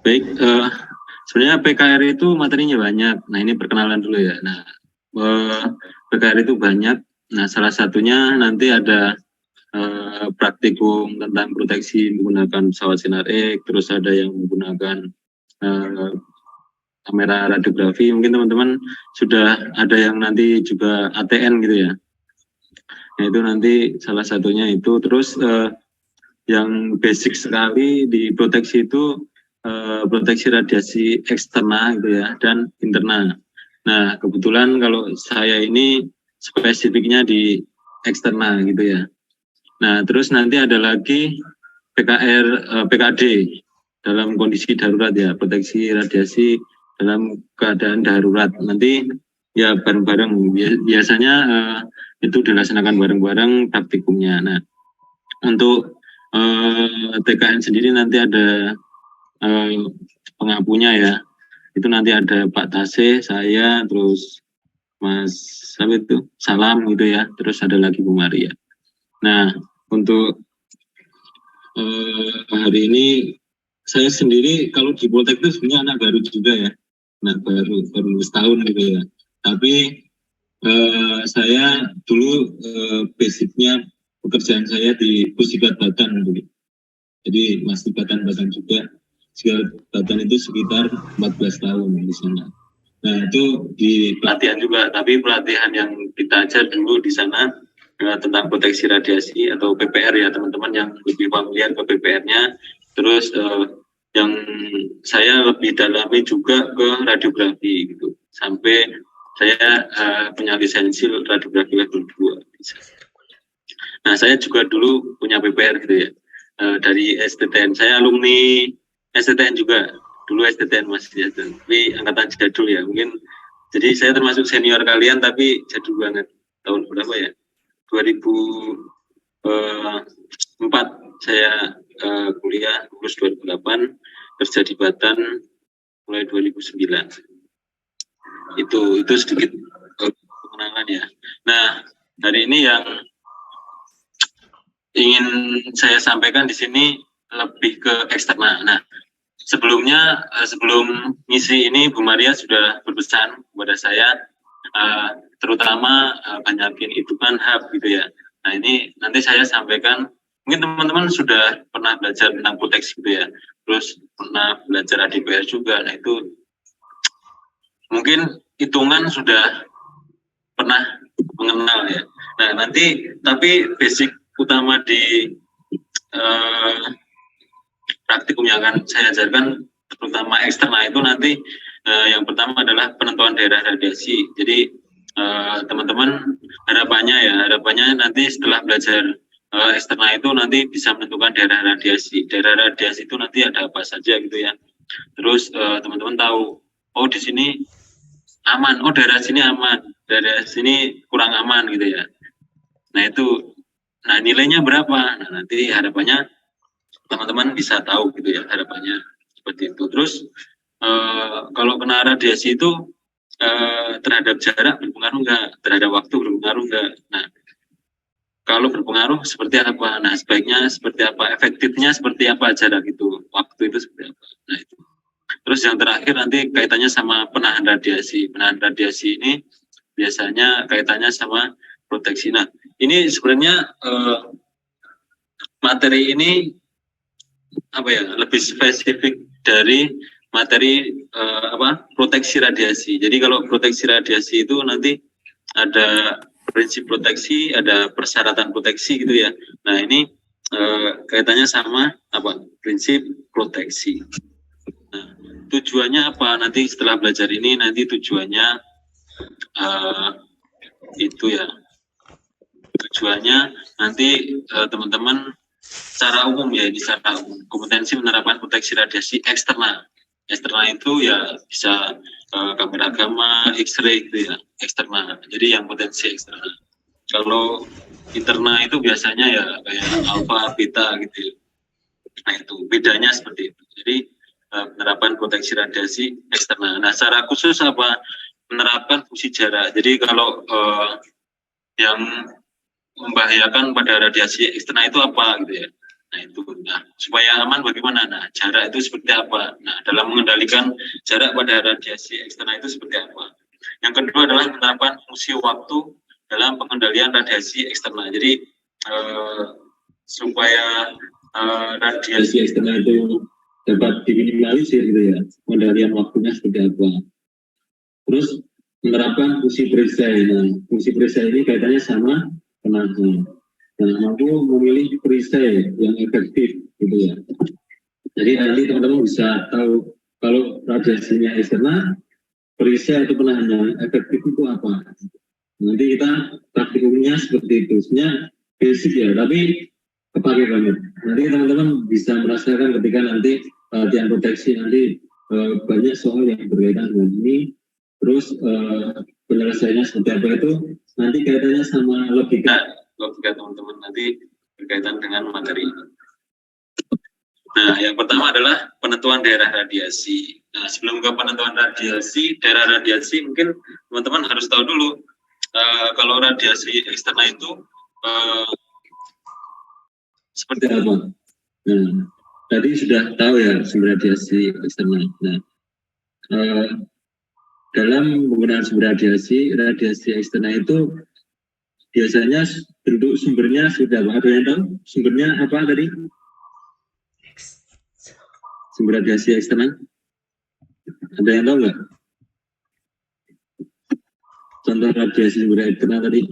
Baik, sebenarnya PKR itu materinya banyak. Nah, ini perkenalan dulu ya. Nah, PKR itu banyak. Nah, salah satunya nanti ada praktikum tentang proteksi menggunakan pesawat sinar X, terus ada yang menggunakan eh, kamera radiografi. Mungkin teman-teman sudah ada yang nanti juga ATN gitu ya. Nah, itu nanti salah satunya itu. Terus yang basic sekali di proteksi itu proteksi radiasi eksternal gitu ya dan internal. Nah, kebetulan kalau saya ini spesifiknya di eksternal gitu ya. Nah, terus nanti ada lagi PKR PKD dalam kondisi darurat ya, proteksi radiasi dalam keadaan darurat. Nanti ya bareng-bareng biasanya itu dilaksanakan bareng-bareng praktikumnya. Nah, untuk TKN sendiri nanti ada pengampunya ya. Itu nanti ada Pak Tase, saya, terus Mas siapa itu? Salam gitu ya. Terus ada lagi Bu Maria. Nah, untuk hari ini saya sendiri kalau di Poltek itu sebenarnya anak baru juga ya. Anak baru setahun gitu ya. Tapi saya dulu basicnya pekerjaan saya di Pusikat Batan gitu. Jadi masih Batan-Batan juga. Batan itu sekitar 14 tahun di sana. Nah, itu di pelatihan juga, tapi pelatihan yang kita ajar dulu di sana tentang proteksi radiasi atau PPR ya teman-teman yang lebih familiar ke PPR-nya. Terus yang saya lebih dalami juga ke radiografi gitu. Sampai saya punya lisensi radiografi level 2. Nah, saya juga dulu punya PPR gitu ya. Dari STTN. Saya alumni STTN juga. Dulu STTN masih jadul. Tapi angkatan jadul ya. Mungkin jadi saya termasuk senior kalian tapi jadul banget. Tahun berapa ya? 2004 saya kuliah, lulus 2008, kerja di Batan mulai 2009. Itu sedikit pengenalan ya. Nah, hari ini yang ingin saya sampaikan di sini lebih ke eksternal. Nah, sebelumnya sebelum ngisi ini Bu Maria sudah berpesan kepada saya terutama banyakin hitungan hub gitu ya. Nah, ini nanti saya sampaikan, mungkin teman-teman sudah pernah belajar tentang proteksi gitu ya. Terus pernah belajar ADPR juga. Nah, itu mungkin hitungan sudah pernah mengenal ya. Nah, nanti tapi basic utama di praktikum yang akan saya ajarkan terutama eksternal itu nanti yang pertama adalah penentuan daerah radiasi. Jadi teman-teman harapannya nanti setelah belajar eksternal itu nanti bisa menentukan daerah radiasi. Daerah radiasi itu nanti ada apa saja gitu ya. Terus teman-teman tahu, oh di sini aman, oh daerah sini aman, daerah sini kurang aman gitu ya. Nah itu, nah nilainya berapa? Nah nanti harapannya teman-teman bisa tahu gitu ya, harapannya seperti itu. Terus kalau kena radiasi itu terhadap jarak berpengaruh enggak, terhadap waktu berpengaruh enggak. Nah kalau berpengaruh seperti apa? Nah sebaiknya seperti apa, efektifnya seperti apa jarak itu, waktu itu seperti apa. Nah itu. Terus yang terakhir nanti kaitannya sama penahan radiasi. Penahan radiasi ini biasanya kaitannya sama proteksi. Nah ini sebenarnya materi ini apa ya, lebih spesifik dari materi proteksi radiasi. Jadi kalau proteksi radiasi itu nanti ada prinsip proteksi, ada persyaratan proteksi gitu ya. Nah ini kaitannya sama apa, prinsip proteksi. Nah, tujuannya apa? Nanti setelah belajar ini nanti tujuannya itu ya. Tujuannya nanti teman-teman secara umum ya, di secara umum kompetensi menerapkan proteksi radiasi eksternal. Eksternal itu ya bisa kamera gamma, X-ray gitu ya, eksternal. Jadi yang potensi eksternal. Kalau internal itu biasanya ya kayak alfa, beta gitu ya. Nah itu bedanya seperti itu. Jadi penerapan proteksi radiasi eksternal. Nah secara khusus apa? Menerapkan fungsi jarak. Jadi kalau yang membahayakan pada radiasi eksternal itu apa gitu ya. Nah itu, nah supaya aman bagaimana? Nah jarak itu seperti apa? Nah dalam mengendalikan jarak pada radiasi eksternal itu seperti apa? Yang kedua adalah penerapan fungsi waktu dalam pengendalian radiasi eksternal. Jadi supaya radiasi eksternal itu dapat diminimalisir gitu ya, pengendalian waktunya seperti apa. Terus menerapkan fungsi perisai. Nah, fungsi perisai ini kaitannya sama penahan. Nah, mampu memilih perisai yang efektif gitu ya. Jadi nanti teman-teman bisa tahu kalau radiasinya eksternal, perisai atau penahan yang efektif itu apa. Nanti kita praktikumnya seperti itu. Sebenarnya basic ya, tapi kepake banget. Nanti teman-teman bisa merasakan ketika nanti latihan proteksi nanti banyak soal yang berkaitan dengan ini. Terus penyelesaiannya seperti apa itu nanti kaitannya sama logika teman-teman nanti berkaitan dengan materi. Nah, yang pertama adalah penentuan daerah radiasi. Nah, sebelum ke penentuan daerah radiasi mungkin teman-teman harus tahu dulu kalau radiasi eksternal itu seperti apa. Nah, tadi sudah tahu ya sumber radiasi eksternal. Nah, dalam penggunaan sumber radiasi eksternal itu biasanya bentuk sumbernya sudah ada yang tahu sumbernya apa tadi? Sumber radiasi eksternal? Ada yang tahu nggak? Contoh radiasi sumber eksternal tadi?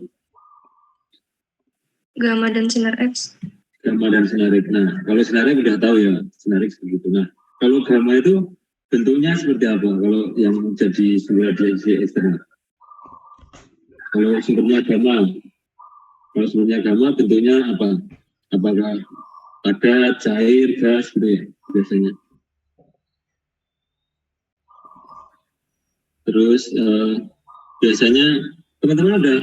Gamma dan sinar X. Gamma dan sinar X. Nah, kalau sinar X udah tahu ya, sinar X begitu. Nah, kalau gamma itu bentuknya seperti apa? Kalau yang jadi sumber radiasi eksternal? Kalau sumbernya gamma bentuknya apa? Apakah padat, cair, gas gitu ya biasanya? Terus biasanya teman-teman ada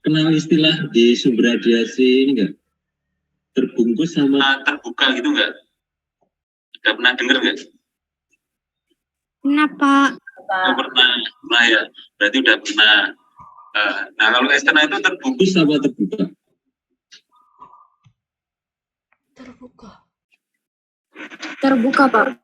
kenal istilah di sumber radiasi ini enggak? Terbungkus sama terbuka gitu enggak? Udah pernah dengar enggak? Pernah, Pak. Oh, pernah ya. Berarti udah pernah. Nah, kalau eksternal itu terbungkus apa terbuka? Terbuka, Pak.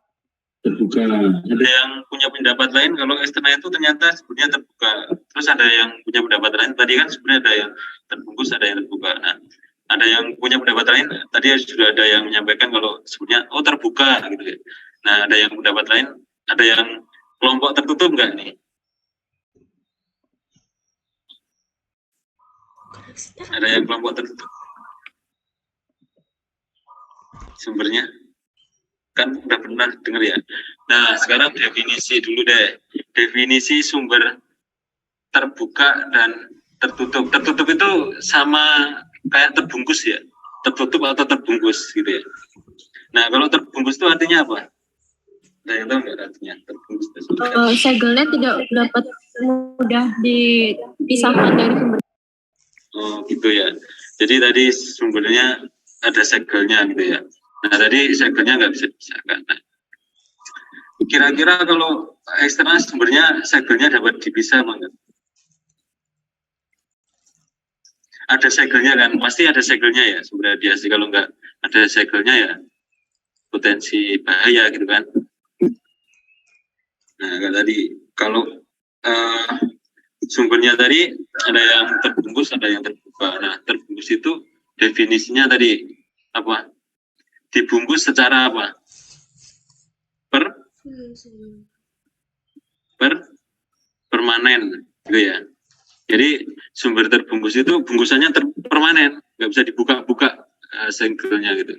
Terbuka. Ada yang punya pendapat lain kalau eksternal itu ternyata sebenarnya terbuka. Terus ada yang punya pendapat lain. Tadi kan sebenarnya ada yang terbungkus, ada yang terbuka. Nah, ada yang punya pendapat lain. Tadi sudah ada yang menyampaikan kalau sebenarnya terbuka gitu ya. Nah, ada yang pendapat lain. Ada yang kelompok tertutup enggak nih? Ada yang kelompok tertutup? Sumbernya? Kan udah pernah dengar ya. Nah, sekarang definisi dulu deh. Definisi sumber terbuka dan tertutup. Tertutup itu sama kayak terbungkus ya. Tertutup atau terbungkus gitu ya. Nah, kalau terbungkus itu artinya apa? Ada yang tahu nggak artinya terbungkus? Segelnya tidak dapat mudah dipisahkan dari sumber. Oh, gitu ya. Jadi tadi sumbernya ada segelnya gitu ya. Nah, tadi segelnya nggak bisa dipisahkan. Nah, kira-kira kalau eksternal sumbernya segelnya dapat dipisah enggak? Ada segelnya kan? Pasti ada segelnya ya sumber radiasi. Kalau nggak ada segelnya ya potensi bahaya gitu kan. Nah, tadi kalau sumbernya tadi ada yang terbungkus, ada yang terbuka. Nah, terbungkus itu definisinya tadi apa? Dibungkus secara apa? Permanen, gitu ya. Jadi sumber terbungkus itu bungkusannya permanen, nggak bisa dibuka-buka segelnya gitu.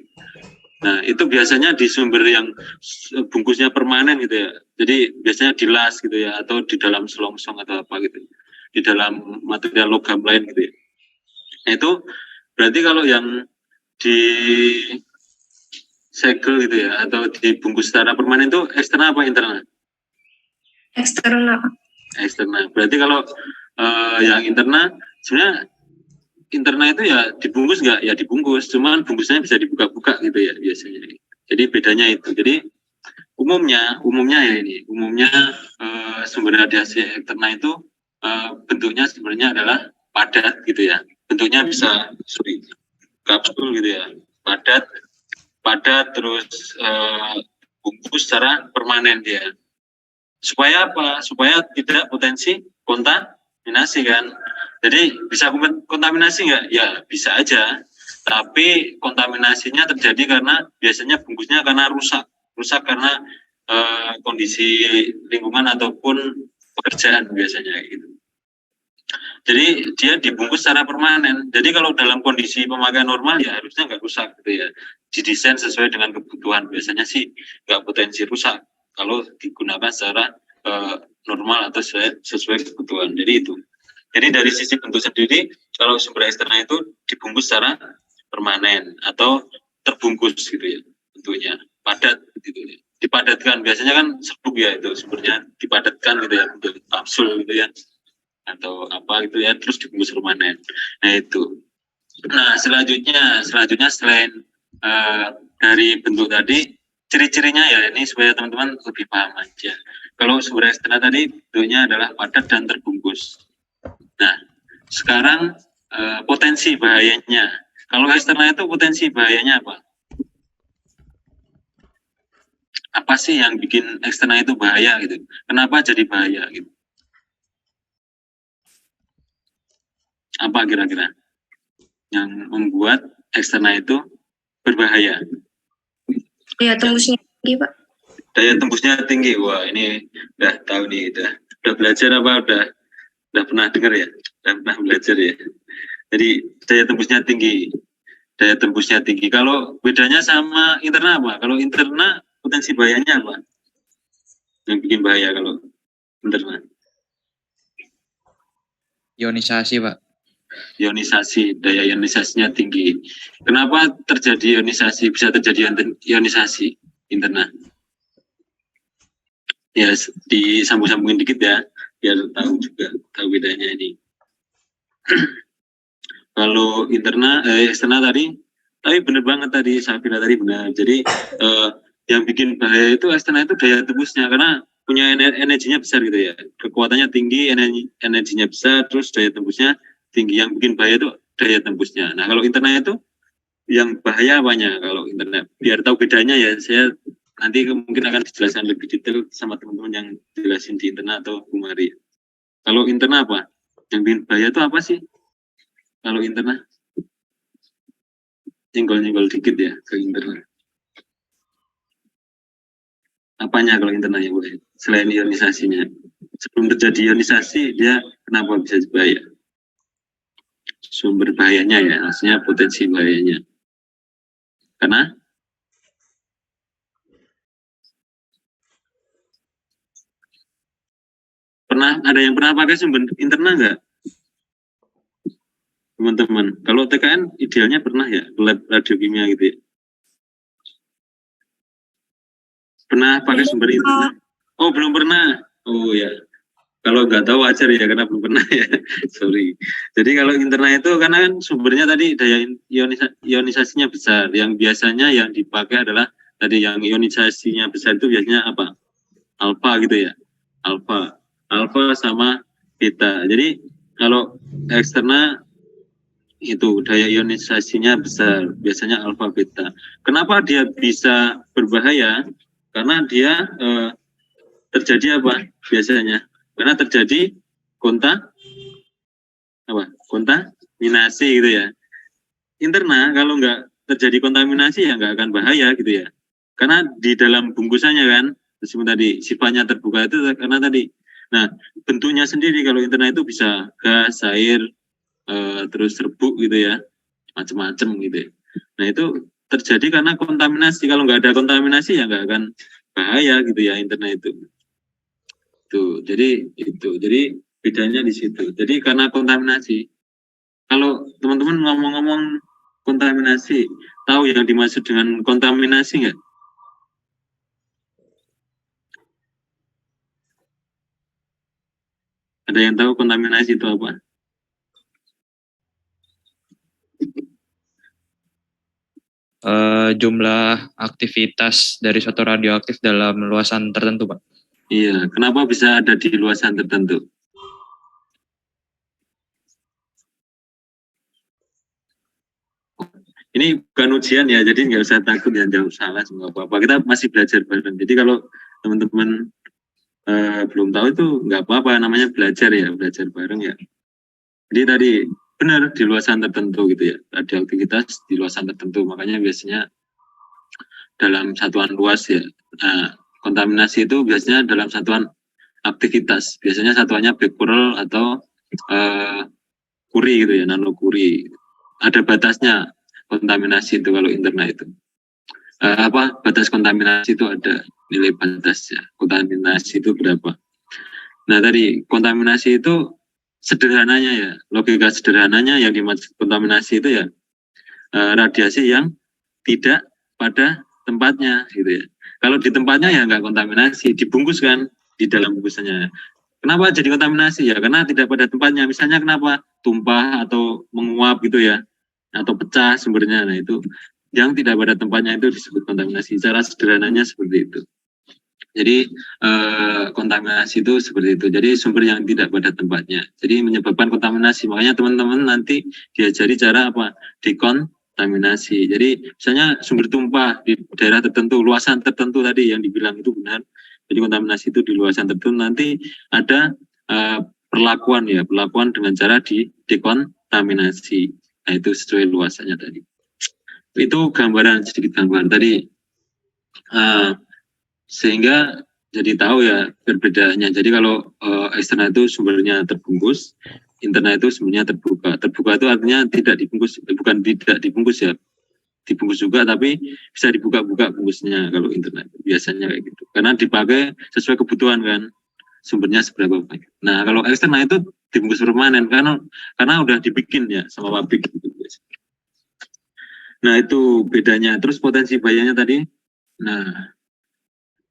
Nah, itu biasanya di sumber yang bungkusnya permanen gitu ya. Jadi biasanya di las gitu ya, atau di dalam selongsong atau apa gitu. Di dalam material logam lain gitu ya. Nah, itu berarti kalau yang di segel gitu ya, atau dibungkus secara permanen itu eksternal apa internal? Eksternal. Eksternal. Berarti kalau yang internal, sebenarnya internal itu ya dibungkus nggak? Ya dibungkus, cuman bungkusnya bisa dibuka-buka gitu ya biasanya. Jadi bedanya itu. Jadi umumnya sumber radiasi eksternal itu bentuknya sebenarnya adalah padat gitu ya. Bentuknya bisa kapsul gitu ya, padat padat, terus bungkus secara permanen dia. Supaya apa? Supaya tidak potensi kontaminasi kan. Jadi bisa kontaminasi nggak? Ya bisa aja. Tapi kontaminasinya terjadi karena biasanya bungkusnya karena rusak karena kondisi lingkungan ataupun pekerjaan biasanya gitu. Jadi dia dibungkus secara permanen. Jadi kalau dalam kondisi pemakaian normal ya harusnya nggak rusak gitu ya. Didesain sesuai dengan kebutuhan. Biasanya sih nggak potensi rusak kalau digunakan secara normal atau sesuai kebutuhan. Jadi itu. Jadi dari sisi bentuk sendiri, kalau sumber eksternal itu dibungkus secara permanen atau terbungkus gitu ya bentuknya, padat gitu ya. Dipadatkan, biasanya kan serbuk ya itu sumbernya dipadatkan gitu ya, bentuk kapsul gitu ya atau apa gitu ya, terus dibungkus permanen. Nah itu. Nah selanjutnya selain dari bentuk tadi, ciri-cirinya ya ini supaya teman-teman lebih paham aja. Kalau sumber eksternal tadi bentuknya adalah padat dan terbungkus. Nah sekarang potensi bahayanya. Kalau eksternal itu potensi bahayanya apa? Apa sih yang bikin eksternal itu bahaya gitu? Kenapa jadi bahaya gitu? Apa kira-kira yang membuat eksternal itu berbahaya? Ya, tembusnya tinggi, Pak. Daya tembusnya tinggi. Wah, ini udah tahu nih, udah belajar apa udah pernah dengar ya? Udah pernah belajar ya? Jadi daya tembusnya tinggi. Daya tembusnya tinggi. Kalau bedanya sama internal apa? Kalau internal potensi bahayanya apa? Yang bikin bahaya kalau internal? Ionisasi, Pak. Ionisasi, daya ionisasinya tinggi. Kenapa terjadi ionisasi? Bisa terjadi ionisasi internal? Ya, disambung-sambungin dikit ya, biar tahu juga, tahu bedanya ini. Kalau internal, eksternal tadi, tapi benar banget tadi, Safira tadi benar. Jadi yang bikin bahaya itu eksternal itu daya tembusnya, karena punya energinya besar gitu ya. Kekuatannya tinggi, energinya besar, terus daya tembusnya tinggi. Yang bikin bahaya itu daya tembusnya. Nah kalau internal itu yang bahaya apanya kalau internet? Biar tahu bedanya ya, saya nanti mungkin akan dijelaskan lebih detail sama teman-teman yang jelasin di internet atau Bu Mari. Kalau internet apa? Yang bikin bahaya itu apa sih? Kalau internet? Nyenggol-nyenggol dikit ya ke internet. Apanya kalau internet ya boleh? Selain ionisasinya. Sebelum terjadi ionisasi, dia kenapa bisa bahaya? Sumber bahayanya ya, maksudnya potensi bahayanya. Karena ada yang pernah pakai sumber internet nggak? Teman-teman, kalau TKN idealnya pernah ya, lab radiokimia gitu ya. Pernah pakai sumber internet? Oh, belum pernah. Oh ya. Kalau nggak tahu wajar ya, karena belum pernah ya. Sorry. Jadi kalau internet itu karena kan sumbernya tadi daya ionisasinya besar. Yang biasanya yang dipakai adalah tadi yang ionisasinya besar itu biasanya apa? Alfa gitu ya. Alfa sama beta. Jadi kalau eksternal itu daya ionisasinya besar, biasanya alfa beta. Kenapa dia bisa berbahaya? Karena dia terjadi apa biasanya? Karena terjadi kontaminasi gitu ya. Internal kalau nggak terjadi kontaminasi ya nggak akan bahaya gitu ya. Karena di dalam bungkusannya kan, meskipun tadi sifatnya terbuka itu karena tadi. Nah bentuknya sendiri kalau internal itu bisa gas, air, terus serbuk gitu ya, macam-macam gitu ya. Nah itu terjadi karena kontaminasi. Kalau nggak ada kontaminasi ya nggak akan bahaya gitu ya internet itu. Tuh, jadi bedanya di situ. Jadi karena kontaminasi. Kalau teman-teman ngomong-ngomong kontaminasi, tahu yang dimaksud dengan kontaminasi nggak? Ada yang tahu kontaminasi itu apa? Jumlah aktivitas dari suatu radioaktif dalam luasan tertentu, Pak. Iya, kenapa bisa ada di luasan tertentu? ini bukan ujian ya, jadi nggak usah takut ya jawab salah semua apa-apa. Kita masih belajar bareng. Jadi kalau teman-teman belum tahu itu nggak apa-apa, namanya belajar ya, belajar bareng ya. Jadi tadi benar di luasan tertentu gitu ya, radioaktivitas di luasan tertentu, makanya biasanya dalam satuan luas ya. Nah, kontaminasi itu biasanya dalam satuan aktivitas, biasanya satuannya becquerel atau Curie gitu ya, nano Curie. Ada batasnya kontaminasi itu kalau interna itu. Batas kontaminasi itu ada nilai batasnya. Kontaminasi itu berapa? Nah tadi kontaminasi itu sederhananya ya, logika sederhananya yang dimaksud kontaminasi itu ya radiasi yang tidak pada tempatnya gitu ya. Kalau di tempatnya ya nggak kontaminasi, dibungkus kan di dalam bungkusannya. Kenapa jadi kontaminasi ya? Karena tidak pada tempatnya. Misalnya kenapa tumpah atau menguap gitu ya, atau pecah sumbernya. Nah itu yang tidak pada tempatnya itu disebut kontaminasi. Cara sederhananya seperti itu. Jadi kontaminasi itu seperti itu. Jadi sumber yang tidak pada tempatnya. Jadi menyebabkan kontaminasi. Makanya teman-teman nanti diajari cara apa? Dekontaminasi. Jadi misalnya sumber tumpah di daerah tertentu, luasan tertentu tadi yang dibilang itu benar. Jadi kontaminasi itu di luasan tertentu nanti ada perlakuan ya, perlakuan dengan cara dekontaminasi. Nah itu sesuai luasannya tadi. Itu gambaran, sedikit gambaran tadi. Sehingga jadi tahu ya perbedaannya. Jadi kalau eksternal itu sumbernya terbungkus, internal itu sumbernya terbuka. Terbuka itu artinya tidak dibungkus, bukan tidak dibungkus ya, dibungkus juga tapi bisa dibuka-buka bungkusnya kalau internal biasanya kayak gitu. Karena dipakai sesuai kebutuhan kan, sumbernya seberapa banyak. Nah kalau eksternal itu dibungkus permanen karena udah dibikin ya sama pabrik gitu. Nah itu bedanya. Terus potensi bahayanya tadi. Nah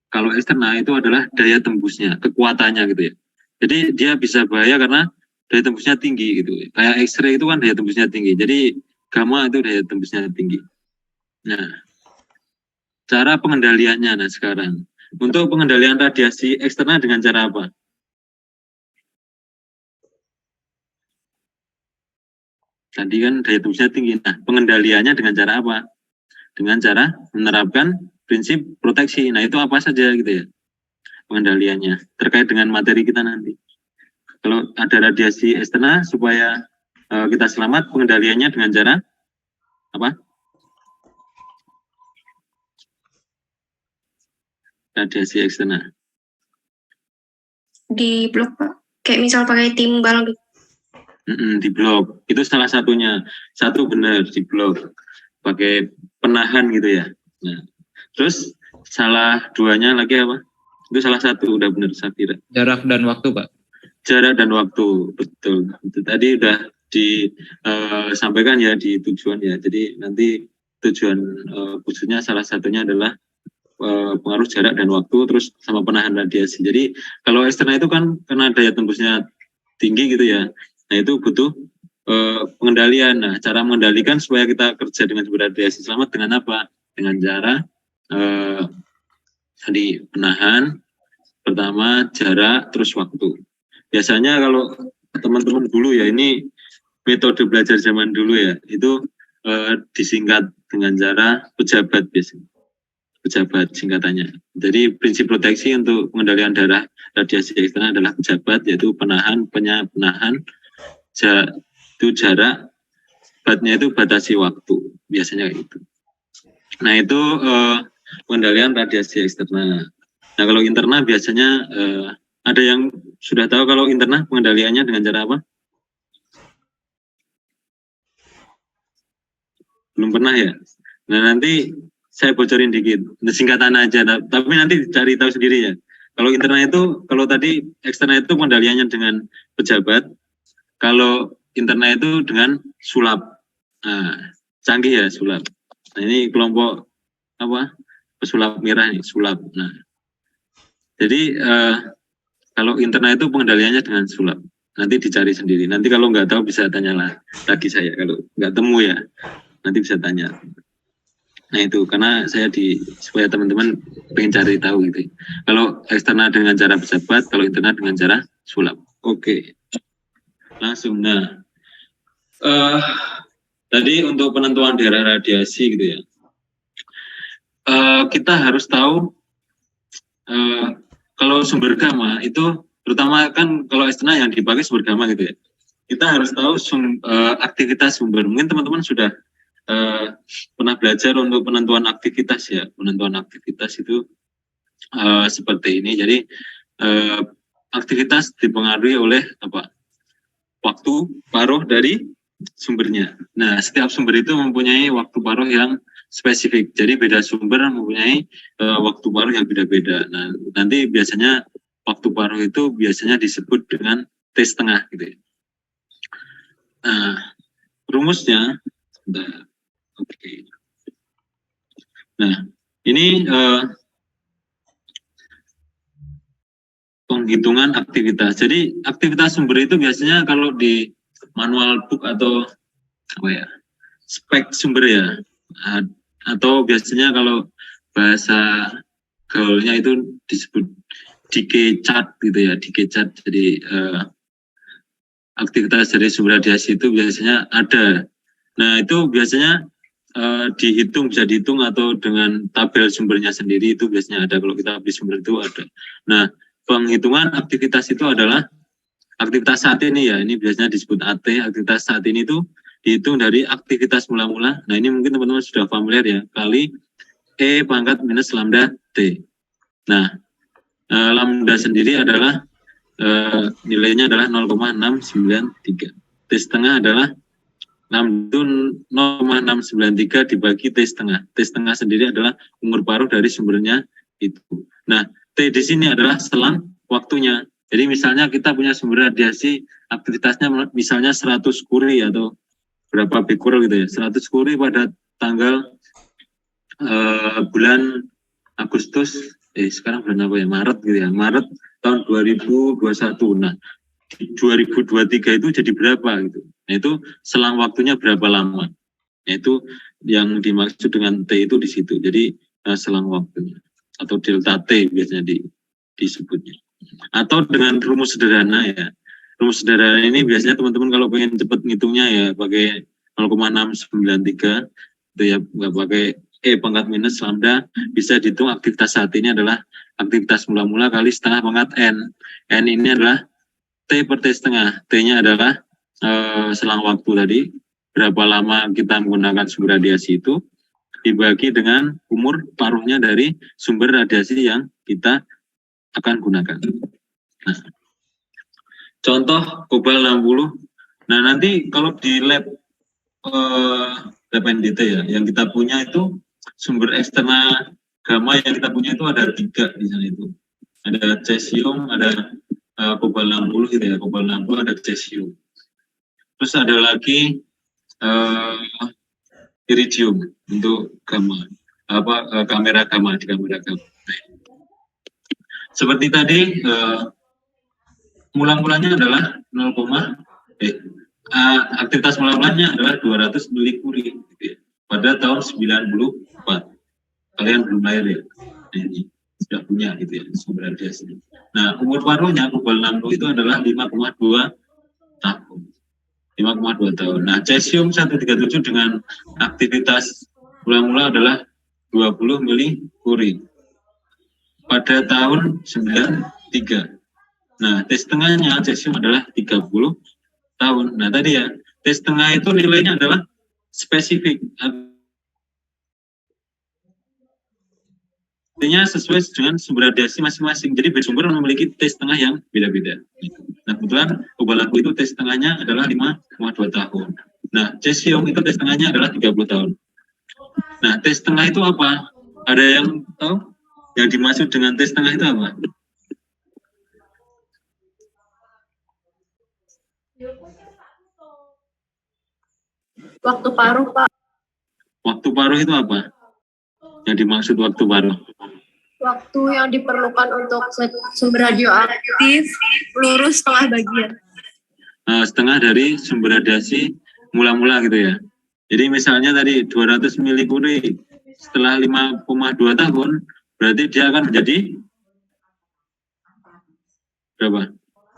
kalau eksternal itu adalah daya tembusnya, kekuatannya gitu ya. Jadi dia bisa bahaya karena daya tembusnya tinggi gitu. Kayak X-ray itu kan daya tembusnya tinggi. Jadi gamma itu daya tembusnya tinggi. Nah, cara pengendaliannya nah sekarang. Untuk pengendalian radiasi eksternal dengan cara apa? Tadi kan daya tembusnya tinggi. Nah, pengendaliannya dengan cara apa? Dengan cara menerapkan prinsip proteksi. Nah, itu apa saja gitu ya pengendaliannya terkait dengan materi kita nanti. Kalau ada radiasi eksternal supaya kita selamat, pengendaliannya dengan cara apa? Radiasi eksternal. Di blok Pak, kayak misal pakai timbal gitu. Di blok itu salah satunya. Satu benar di blok pakai penahan gitu ya. Nah, terus salah duanya lagi apa? Itu salah satu udah benar saya kira. Jarak dan waktu Pak. Jarak dan waktu, betul. Itu tadi udah disampaikan ya di tujuan ya. Jadi nanti tujuan khususnya salah satunya adalah pengaruh jarak dan waktu, terus sama penahan radiasi. Jadi kalau eksternal itu kan karena daya tembusnya tinggi gitu ya. Nah itu butuh pengendalian. Nah cara mengendalikan supaya kita kerja dengan sumber radiasi selamat dengan apa? Dengan cara tadi penahan, pertama jarak, terus waktu. Biasanya kalau teman-teman dulu ya, ini metode belajar zaman dulu ya, itu disingkat dengan cara pejabat biasanya. Pejabat singkatannya. Jadi prinsip proteksi untuk pengendalian darah radiasi eksternal adalah pejabat, yaitu penahan, penahan, itu jarak, batnya itu batasi waktu, biasanya kayak gitu. Nah itu pengendalian radiasi eksternal. Nah kalau internal biasanya ada yang sudah tahu kalau internal pengendaliannya dengan cara apa? Belum pernah ya? Nah nanti saya bocorin dikit, singkatan aja, tapi nanti cari tahu sendiri ya. Kalau internal itu, kalau tadi eksternal itu pengendaliannya dengan pejabat, kalau internal itu dengan sulap. Nah, canggih ya sulap. Nah ini kelompok apa? Pesulap merah nih, sulap. Nah, jadi kalau internal itu pengendaliannya dengan sulap. Nanti dicari sendiri. Nanti kalau nggak tahu bisa tanya lagi saya. Kalau nggak temu ya, nanti bisa tanya. Nah itu karena saya supaya teman-teman pengen cari tahu gitu. Kalau eksternal dengan cara pejabat, kalau internal dengan cara sulap. Oke. Langsung. Nah, Tadi untuk penentuan daerah radiasi gitu ya, kita harus tahu kalau sumber gamma itu, terutama kan kalau istana yang dipakai sumber gamma gitu ya, kita harus tahu aktivitas sumber. Mungkin teman-teman sudah pernah belajar untuk penentuan aktivitas ya. Penentuan aktivitas itu seperti ini. Jadi aktivitas dipengaruhi oleh waktu paruh dari sumbernya. Nah, setiap sumber itu mempunyai waktu paruh yang spesifik. Jadi beda sumber mempunyai waktu paruh yang beda-beda. Nah, nanti biasanya waktu paruh itu biasanya disebut dengan T setengah gitu ya. Nah, rumusnya, oke. Nah, ini penghitungan aktivitas. Jadi aktivitas sumber itu biasanya kalau di manual book atau spek sumber ya, atau biasanya kalau bahasa gaulnya itu disebut decay chart gitu ya, decay chart. Jadi aktivitas dari sumber radiasi itu biasanya ada. Nah, itu biasanya bisa dihitung atau dengan tabel sumbernya sendiri itu biasanya ada. Kalau kita beli sumber itu ada. Nah, penghitungan aktivitas itu adalah aktivitas saat ini ya, ini biasanya disebut AT. Aktivitas saat ini itu dihitung dari aktivitas mula-mula. Nah, ini mungkin teman-teman sudah familiar ya, kali E pangkat minus lambda T. Nah, lambda sendiri adalah nilainya adalah 0,693. T setengah adalah 0,693 dibagi T setengah. T setengah sendiri adalah umur paruh dari sumbernya itu. Nah, T di sini adalah selang waktunya. Jadi misalnya kita punya sumber radiasi, aktivitasnya misalnya 100 Curie atau berapa Becquerel gitu ya, 100 Curie pada tanggal bulan Agustus, sekarang bulan apa ya, Maret gitu ya, Maret tahun 2021. Nah, di 2023 itu jadi berapa gitu. Nah, itu selang waktunya berapa lama. Nah, itu yang dimaksud dengan T itu di situ. Jadi selang waktunya atau delta T biasanya disebutnya. Atau dengan rumus sederhana ya. Rumus sederhana ini biasanya teman-teman kalau pengen cepat ngitungnya ya pakai 0,693 itu ya, nggak pakai E pangkat minus lambda, bisa dihitung aktivitas saat ini adalah aktivitas mula-mula kali setengah pangkat N. N ini adalah T per T setengah. T-nya adalah selang waktu tadi, berapa lama kita menggunakan sumber radiasi itu, dibagi dengan umur paruhnya dari sumber radiasi yang kita akan gunakan. Nah, contoh kobal 60. Nah, nanti kalau di lab NDT ya, yang kita punya itu sumber eksternal gamma yang kita punya itu ada 3 di sana itu. Ada cesium, ada kobal 60 gitu ya, kobal 60 ada cesium. Terus ada lagi iridium untuk gamma, kamera gamma di kamera gamma. Seperti tadi mula-mulanya adalah aktivitas mula-mulanya adalah 200 milicurie gitu ya, pada tahun 94. Kalian belum lahir ya, ini sudah punya gitu ya sumber radiasi. Nah, umur paruhnya kobal 60 itu adalah 5,2 tahun. 5,2 tahun. Nah, cesium 137 dengan aktivitas mula-mula adalah 20 milicurie pada tahun 93. Nah, T setengahnya cesium adalah 30 tahun. Nah, tadi ya, T setengah itu nilainya adalah spesifik. Artinya sesuai dengan sumber radiasi masing-masing. Jadi bersumber memiliki T setengah yang beda-beda. Nah, kebetulan kobal aku itu T setengahnya adalah 5,2 tahun. Nah, cesium itu T setengahnya adalah 30 tahun. Nah, T setengah itu apa? Ada yang tahu? Yang dimaksud dengan T setengah itu apa? Waktu paruh, Pak. Waktu paruh itu apa? Yang dimaksud waktu paruh? Waktu yang diperlukan untuk sumber radioaktif lurus setengah bagian. Setengah dari sumber radiasi mula-mula gitu ya. Jadi misalnya tadi 200 milicurie setelah 5,2 tahun, berarti dia akan menjadi berapa?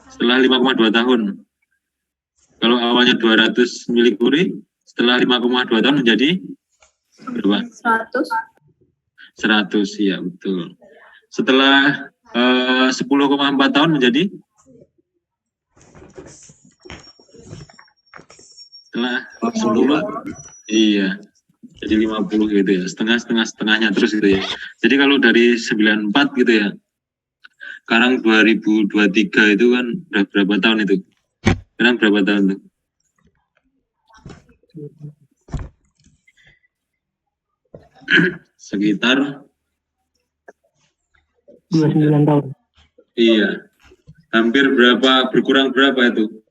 Setelah 5,2 tahun. Kalau awalnya 200 milicurie, Setelah 5,2 tahun menjadi berapa? 100. 100, ya betul. Setelah 10,4 tahun menjadi setelah 10, iya, jadi 50 gitu ya, setengahnya terus gitu ya. Jadi kalau dari 94 gitu ya, sekarang 2023 itu kan udah berapa tahun itu? Sekarang berapa tahun tuh? Sekitar 29 tahun. Iya, hampir berkurang berapa itu?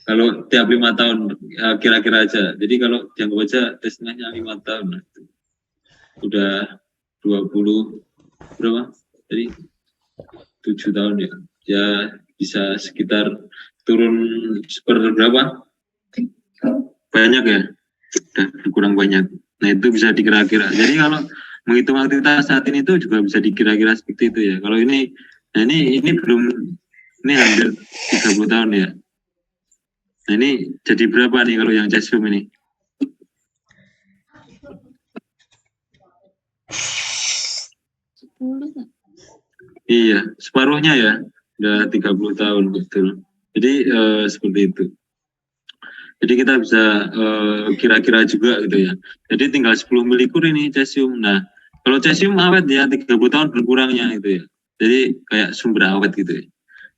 Kalau tiap 5 tahun, ya kira-kira aja. Jadi kalau dianggap aja tesnya 5 tahun, udah 20 berapa? Jadi 7 tahun ya. Ya bisa sekitar turun seberapa? Banyak ya, udah berkurang banyak. Nah itu bisa dikira-kira. Jadi kalau menghitung aktivitas saat ini itu juga bisa dikira-kira seperti itu ya. Kalau ini, nah ini belum, ini hampir 30 tahun ya. Nah ini jadi berapa nih kalau yang cesium ini? Iya, separuhnya ya, udah 30 tahun betul. Jadi seperti itu. Jadi kita bisa kira-kira juga gitu ya. Jadi tinggal 10 milikur ini cesium. Nah, kalau cesium awet ya 30 tahun berkurangnya gitu ya. Jadi kayak sumber awet gitu ya.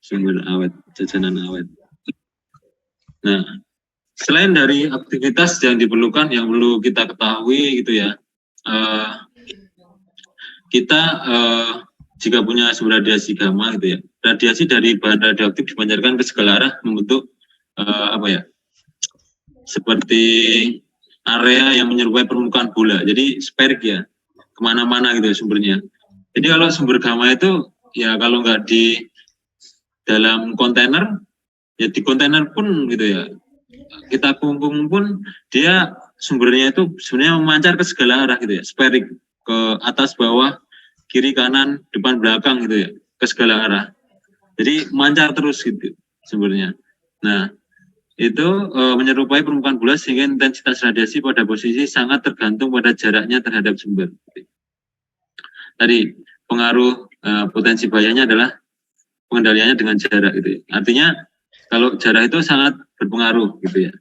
Sumber awet, jajanan awet. Nah, selain dari aktivitas yang diperlukan yang perlu kita ketahui gitu ya, kita jika punya sumber radiasi gamma gitu ya, radiasi dari bahan radioaktif dipancarkan ke segala arah membentuk seperti area yang menyerupai permukaan bola, jadi spheric ya, kemana-mana gitu ya sumbernya. Jadi kalau sumber gamma itu ya kalau nggak di dalam kontainer, ya di kontainer pun gitu ya, kita kumpul pun dia sumbernya itu sebenarnya memancar ke segala arah gitu ya, spheric, ke atas bawah kiri kanan depan belakang gitu ya, ke segala arah. Jadi mancar terus gitu sumbernya. Nah itu menyerupai permukaan bola sehingga intensitas radiasi pada posisi sangat tergantung pada jaraknya terhadap sumber. Tadi pengaruh potensi bahayanya adalah pengendaliannya dengan jarak gitu ya. Artinya kalau jarak itu sangat berpengaruh gitu ya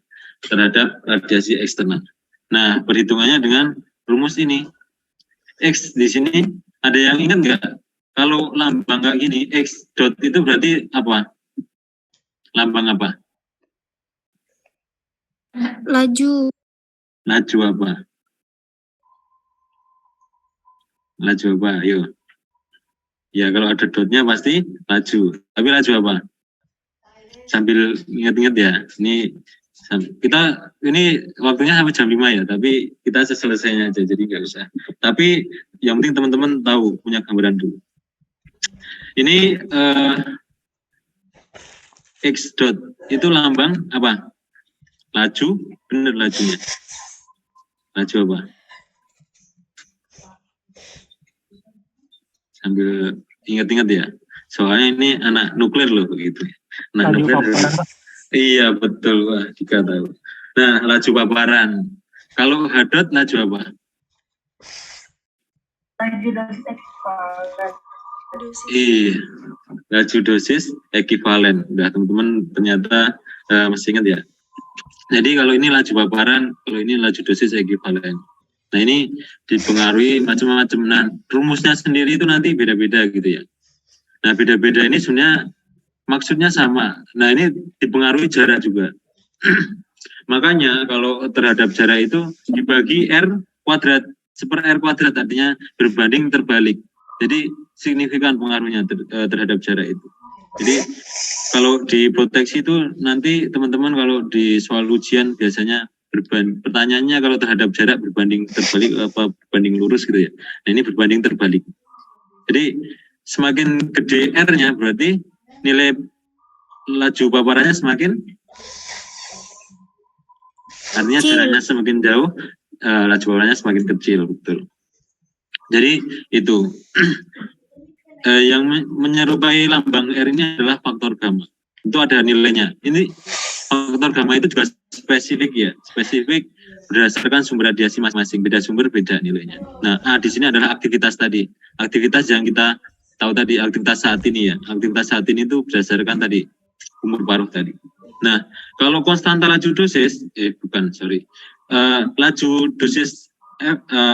terhadap radiasi eksternal. Nah, perhitungannya dengan rumus ini. X di sini ada yang ingat nggak? Kalau lambang kayak gini, X dot itu berarti apa? Lambang apa? Laju. Laju apa? Laju apa? Ayo. Ya kalau ada dotnya pasti laju. Tapi laju apa? Sambil ingat-ingat ya. Kita ini waktunya sampai jam 5 ya, tapi kita selesainya aja, jadi nggak usah. Tapi yang penting teman-teman tahu, punya gambaran dulu. Ini X dot itu lambang apa? Laju, bener lajunya. Laju apa? Sambil ingat-ingat ya. Soalnya ini anak nuklir loh begitu. Nah, nuklir. Iya betul, Wah, Dika tahu. Nah, laju paparan. Kalau hadot laju apa? Laju dosis ekvivalen. Iya, laju dosis ekivalen. Udah teman-teman ternyata masih ingat ya. Jadi kalau ini laju paparan, kalau ini laju dosis ekivalen. Nah ini dipengaruhi macam-macam. Nah rumusnya sendiri itu nanti beda-beda gitu ya. Nah beda-beda ini sebenarnya maksudnya sama. Nah ini dipengaruhi jarak juga. Makanya kalau terhadap jarak itu dibagi R kuadrat, seper R kuadrat artinya berbanding terbalik. Jadi signifikan pengaruhnya terhadap jarak itu. Jadi kalau di proteksi itu nanti teman-teman kalau di soal ujian biasanya pertanyaannya kalau terhadap jarak berbanding terbalik apa berbanding lurus gitu ya. Nah ini berbanding terbalik. Jadi semakin gede R-nya berarti nilai laju paparannya semakin, artinya jaraknya semakin jauh, laju paparannya semakin kecil, betul. Jadi itu yang menyerupai lambang R ini adalah faktor gamma. Itu ada nilainya. Ini faktor gamma itu juga spesifik ya, spesifik berdasarkan sumber radiasi masing-masing, beda sumber beda nilainya. Nah, di sini adalah aktivitas tadi, aktivitas yang kita tahu tadi, aktivitas saat ini ya, aktivitas saat ini itu berdasarkan tadi umur paruh tadi. Nah, kalau konstanta laju dosis, laju dosis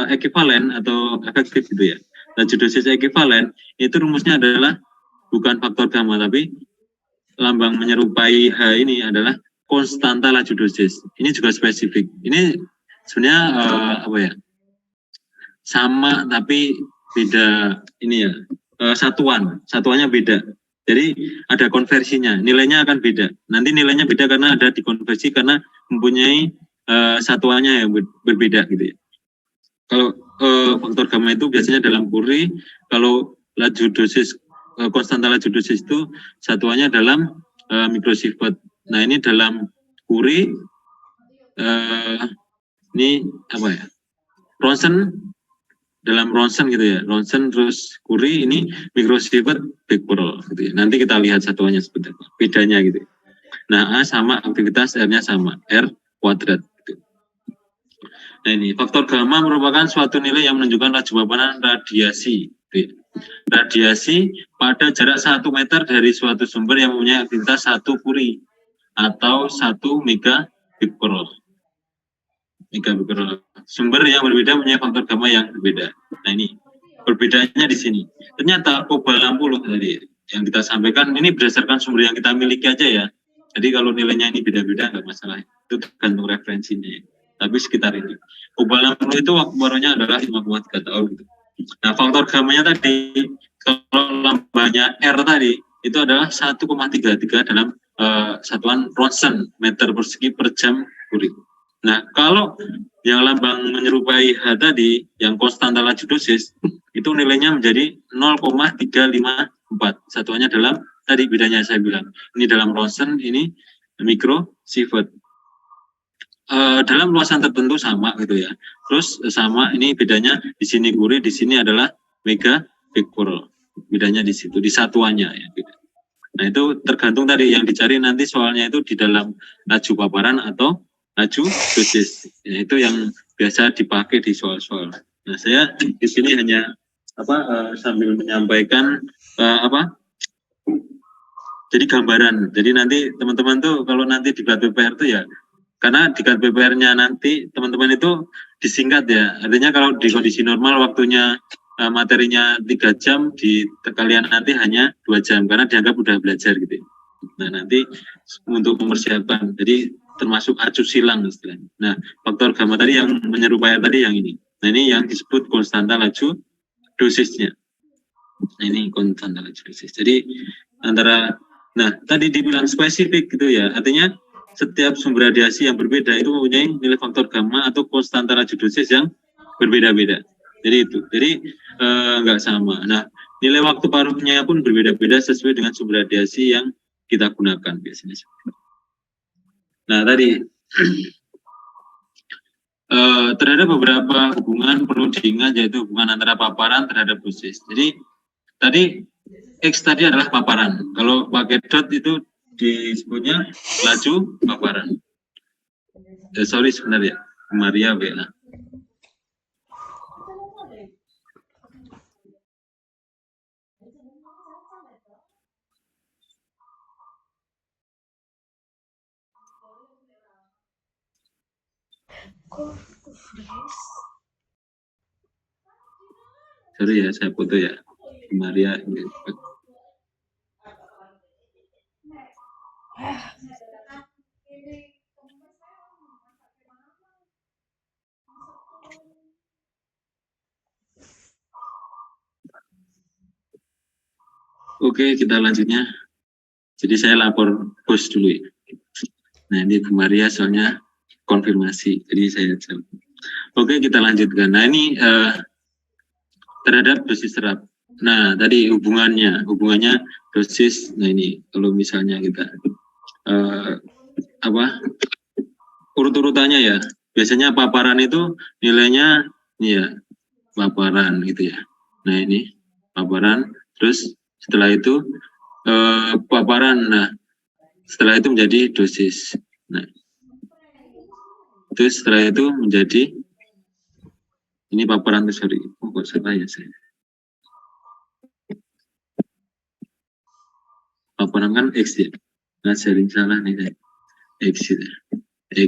ekivalen atau efektif gitu ya, laju dosis ekivalen itu rumusnya adalah bukan faktor gamma tapi lambang menyerupai H ini adalah konstanta laju dosis. Ini juga spesifik. Ini sebenarnya sama tapi beda ini ya, satuannya beda. Jadi ada konversinya, nilainya akan beda. Nanti nilainya beda karena ada dikonversi karena mempunyai satuannya yang berbeda gitu ya. Kalau faktor gamma itu biasanya dalam Curie, kalau laju dosis konstanta laju dosis itu satuannya dalam mikrosievert. Nah, ini dalam Curie ini apa ya? Ronsen, dalam Ronsen gitu ya. Ronsen terus Curie ini mikrosievert Becquerel gitu ya. Nanti kita lihat satuannya seperti apa. Bedanya gitu. Nah, A sama aktivitas R-nya sama, R kuadrat gitu. Nah, ini faktor gamma merupakan suatu nilai yang menunjukkan laju paparan radiasi gitu ya. Radiasi pada jarak 1 meter dari suatu sumber yang mempunyai aktivitas 1 Curie atau 1 megabecquerel. Sumber yang berbeda mempunyai faktor gamma yang berbeda. Nah, ini perbedaannya di sini. Ternyata kobalt 60 tadi yang kita sampaikan ini berdasarkan sumber yang kita miliki aja ya. Jadi kalau nilainya ini beda-beda nggak masalah. Itu tergantung referensinya. Tapi sekitar ini. Kobalt 60 itu waktu barunya adalah 5,3 tahun gitu. Nah, faktor gammanya tadi, kalau lambangnya R tadi, itu adalah 1,33 dalam satuan Ronsen, meter persegi per jam Curie. Nah, kalau yang lambang menyerupai H tadi, yang konstanta laju dosis, itu nilainya menjadi 0,354. Satuannya dalam, tadi bedanya saya bilang, ini dalam Ronsen, ini mikrosievert. Dalam luasan tertentu sama gitu ya. Terus sama ini bedanya di sini Curie, di sini adalah megabecquerel. Bedanya di situ, di satuannya ya. Nah, itu tergantung tadi yang dicari nanti soalnya itu di dalam laju paparan atau laju dosis. Ya, itu yang biasa dipakai di soal-soal. Nah, saya di sini hanya sambil menyampaikan jadi gambaran. Jadi nanti teman-teman tuh kalau nanti di PPR tuh ya, karena di PPR-nya nanti teman-teman itu disingkat ya. Artinya kalau di kondisi normal waktunya materinya 3 jam, di kalian nanti hanya 2 jam karena dianggap udah belajar gitu. Nah, nanti untuk mempersiapkan, jadi termasuk acu silang istilahnya. Nah, faktor gamma tadi yang menyerupai tadi yang ini. Nah, ini yang disebut konstanta laju dosisnya. Nah, ini konstanta laju dosis. Jadi tadi dibilang spesifik gitu ya. Artinya setiap sumber radiasi yang berbeda itu mempunyai nilai faktor gamma atau konstanta laju dosis yang berbeda-beda. Jadi itu. Jadi nggak sama. Nah, nilai waktu paruhnya pun berbeda-beda sesuai dengan sumber radiasi yang kita gunakan biasanya. Nah, tadi terhadap beberapa hubungan perlu diingat, yaitu hubungan antara paparan terhadap dosis. Jadi tadi X tadi adalah paparan. Kalau pakai dot itu disebutnya laju paparan. Sebentar ya, Maria WA. Sorry ya, saya foto ya. Maria. Oke, kita lanjutnya. Jadi saya lapor bos dulu ya. Nah, ini Bu Maria soalnya konfirmasi. Jadi saya jawab. Oke, kita lanjutkan. Nah, ini terhadap dosis serap. Nah, tadi hubungannya dosis. Nah, ini kalau misalnya kita urut-urutannya ya. Biasanya paparan itu nilainya ya paparan gitu ya. Nah, ini paparan. Terus setelah itu paparan. Nah, setelah itu menjadi dosis. Nah, itu setelah itu menjadi ini paparan tuh, sorry, kok salah ya saya. Paparan kan X ya, ngajarin salah nih saya. X gitu ya.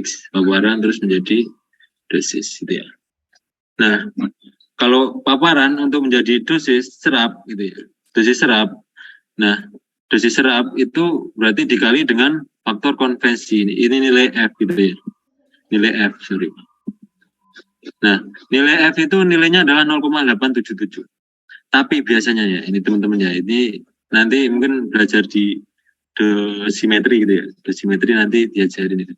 X paparan terus menjadi dosis gitu ya. Nah, kalau paparan untuk menjadi dosis serap gitu ya, dosis serap. Nah, dosis serap itu berarti dikali dengan faktor konvensi. Ini nilai F gitu ya, nilai F, sorry. Nah, nilai F itu nilainya adalah 0,877. Tapi biasanya ya, ini teman-teman ya, ini nanti mungkin belajar di dosimetri gitu ya, dosimetri nanti diajarin itu.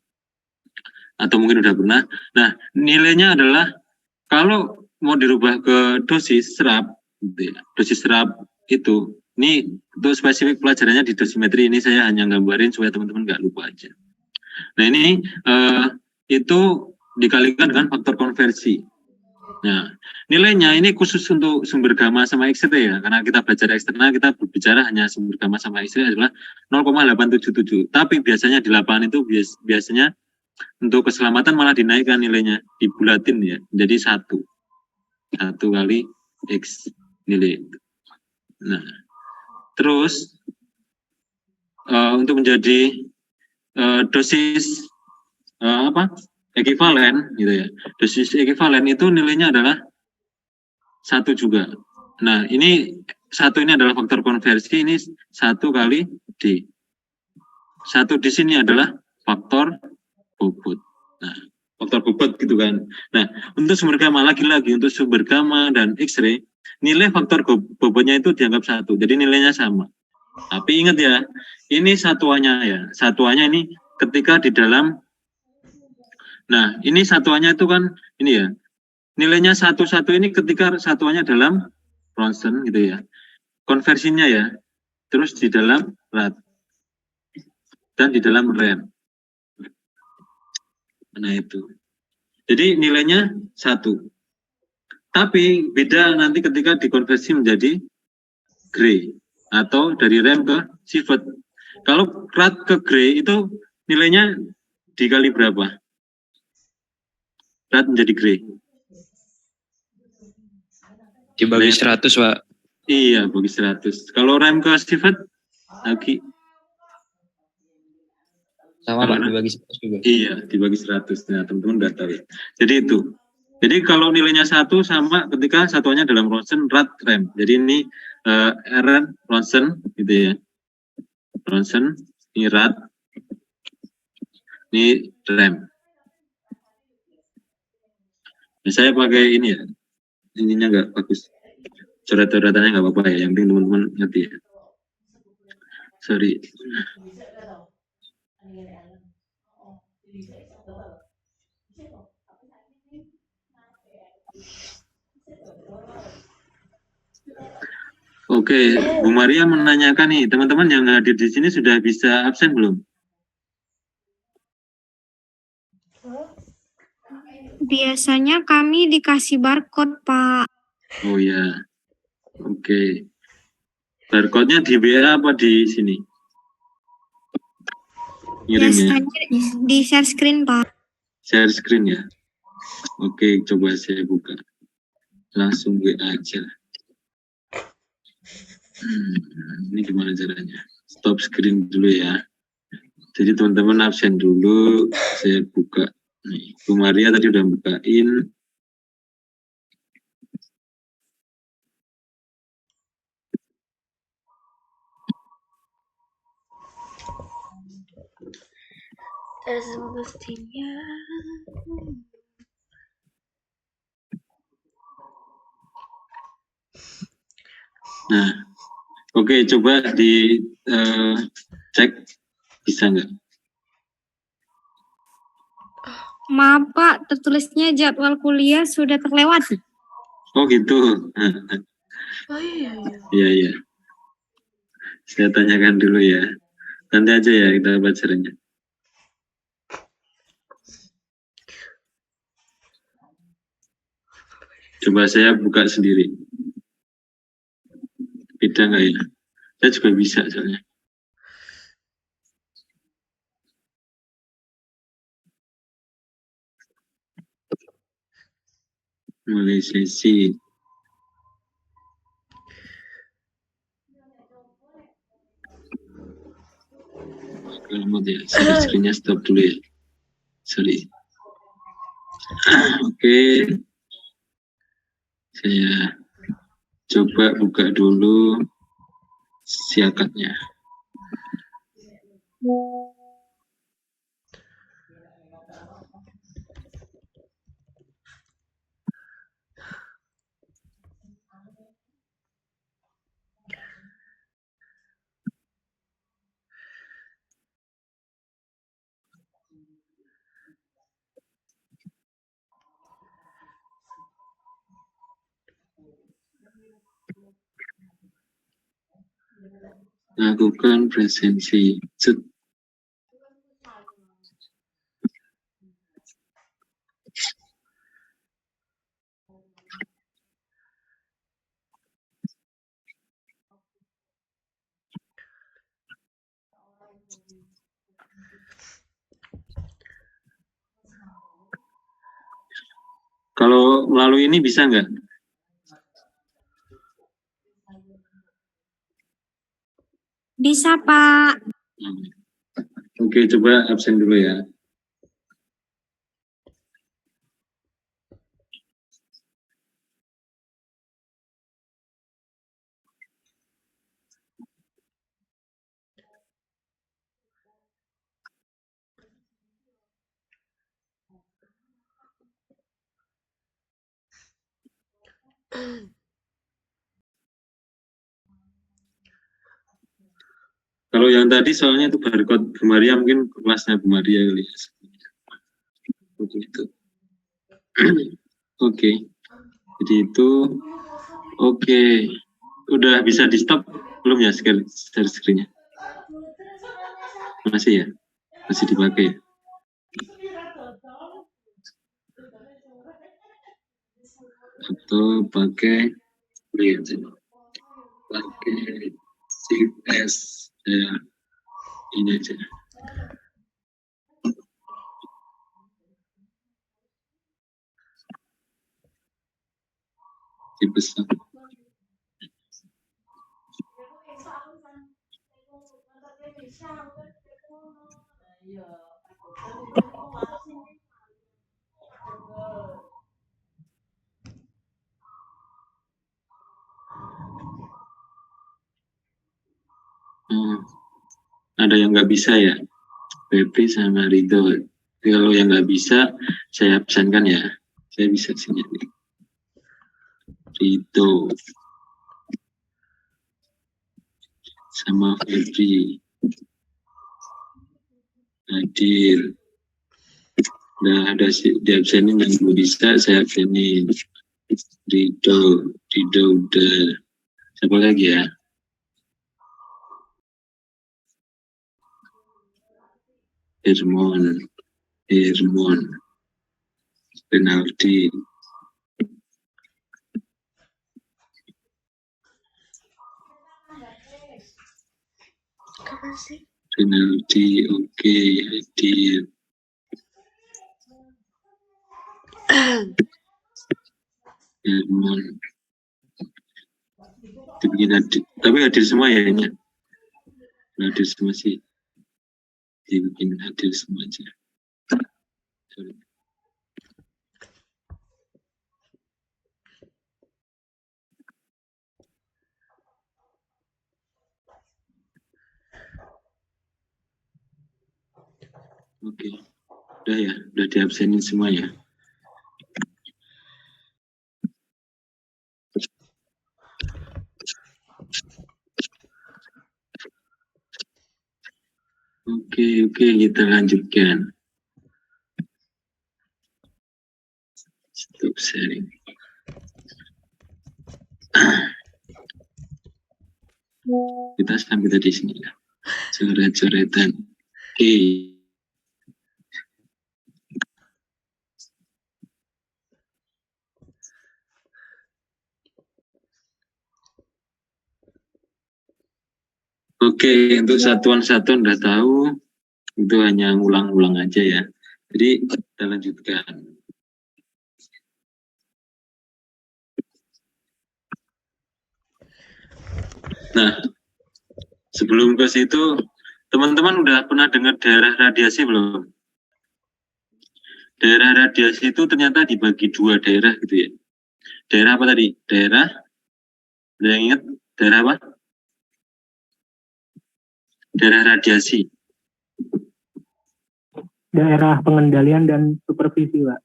Atau mungkin udah pernah. Nah, nilainya adalah kalau mau dirubah ke dosis serap, gitu ya, dosis serap itu, ini untuk spesifik pelajarannya di dosimetri, ini saya hanya gambarin supaya teman-teman nggak lupa aja. Nah ini itu dikalikan dengan faktor konversi. Nah nilainya ini khusus untuk sumber gamma sama X-ray ya, karena kita belajar eksternal kita berbicara hanya sumber gamma sama X-ray adalah 0,877. Tapi biasanya di lapangan itu biasanya untuk keselamatan malah dinaikkan nilainya, dibulatin ya, jadi 1 kali X nilai. Nah terus untuk menjadi dosis ekivalen gitu ya. Dosis ekivalen itu nilainya adalah 1 juga. Nah, ini 1 ini adalah faktor konversi, ini 1 kali D. 1 di sini adalah faktor bobot. Nah, faktor bobot gitu kan. Nah, untuk sumber gamma lagi-lagi untuk sumber gamma dan X-ray, nilai faktor bobotnya itu dianggap 1. Jadi nilainya sama. Tapi ingat ya, ini satuannya ya. Satuannya ini ketika di dalam. Nah, ini satuannya itu kan ini ya. Nilainya 1 ini ketika satuannya dalam Ronsen gitu ya. Konversinya ya. Terus di dalam rad dan di dalam rem. Nah, itu. Jadi nilainya 1. Tapi beda nanti ketika dikonversi menjadi Gray atau dari rem ke Sievert. Kalau rad ke Gray itu nilainya dikali berapa? Rad menjadi Gray. Dibagi 100, Pak. Iya, bagi 100. Kalau rem ke Sievert lagi Sama Pak, dibagi 100 juga. Iya, dibagi 100. Nah, teman-teman udah tahu ya. Jadi itu. Jadi kalau nilainya 1 sama ketika satuannya dalam Ronsen, rad, rem. Jadi ini Rn, Ronsen gitu ya. Ronsen, ini rad, ini rem. Nah, saya pakai ini ya. Ininya nggak bagus. Coret-coretannya nggak apa-apa ya. Yang penting teman-teman ngerti ya. Sorry. Oke, Bu Maria menanyakan nih, teman-teman yang hadir di sini sudah bisa absen belum? Biasanya kami dikasih barcode, Pak. Oh ya, oke. Barcode-nya di WA apa di sini? Ngirimnya? Biasanya di share screen, Pak. Share screen ya? Oke, coba saya buka. Langsung WA aja. Ini gimana caranya? Stop screen dulu ya. Jadi teman-teman absen dulu, saya buka. Nih, Bu Maria tadi udah bukain. Semestinya. Nah, oke, coba di cek bisa nggak? Maaf, Pak, tertulisnya jadwal kuliah sudah terlewati. Oh gitu. Oh iya. Iya iya. Saya tanyakan dulu ya. Nanti aja ya kita pelajarannya. Coba saya buka sendiri. Beda nggak ya? Saya juga bisa soalnya. mulai sesi. Kalau ya, screen-nya stop dulu ya. Sorry. Oke. Saya coba buka dulu siakatnya. Lakukan presensi. Kalau melalui ini bisa nggak? Bisa, Pak. Oke, coba absen dulu ya. Kalau yang tadi soalnya itu barcode Bu Maria, mungkin kelasnya Bu Maria kali ya. Begitu. Oke. Jadi itu oke. Udah bisa di stop belum ya share screen-nya? Masih ya? Masih dipakai ya? Atau pakai pakai Shift S ya, ini aja. Dibesar. Ada yang nggak bisa ya, Pepe sama Rido. Jadi kalau yang nggak bisa, saya absenkan ya. Saya bisa sini. Rido sama Febri, Adil. Nah, ada di absenin yang belum bisa, saya absenin. Rido udah. Siapa lagi ya? Hermon, Renaldi, Renaldi, oke, Adil, Hermon, dibikin Adil, tapi Adil semua ya ini. Adil semua sih, dibikin Adil semua aja. Sorry. Oke, udah ya, udah diabsenin semua ya. Oke, kita lanjutkan. Stop sharing. Kita sampai tadi sini ya. Coret-coretan. Oke. Oke, untuk satuan-satuan udah tahu, itu hanya ngulang-ulang aja ya. Jadi kita lanjutkan. Nah, sebelum ke situ, teman-teman udah pernah dengar daerah radiasi belum? Daerah radiasi itu ternyata dibagi dua daerah gitu ya. Daerah apa tadi? Daerah, ada yang ingat? Daerah apa? Daerah radiasi. Daerah pengendalian dan supervisi, Pak.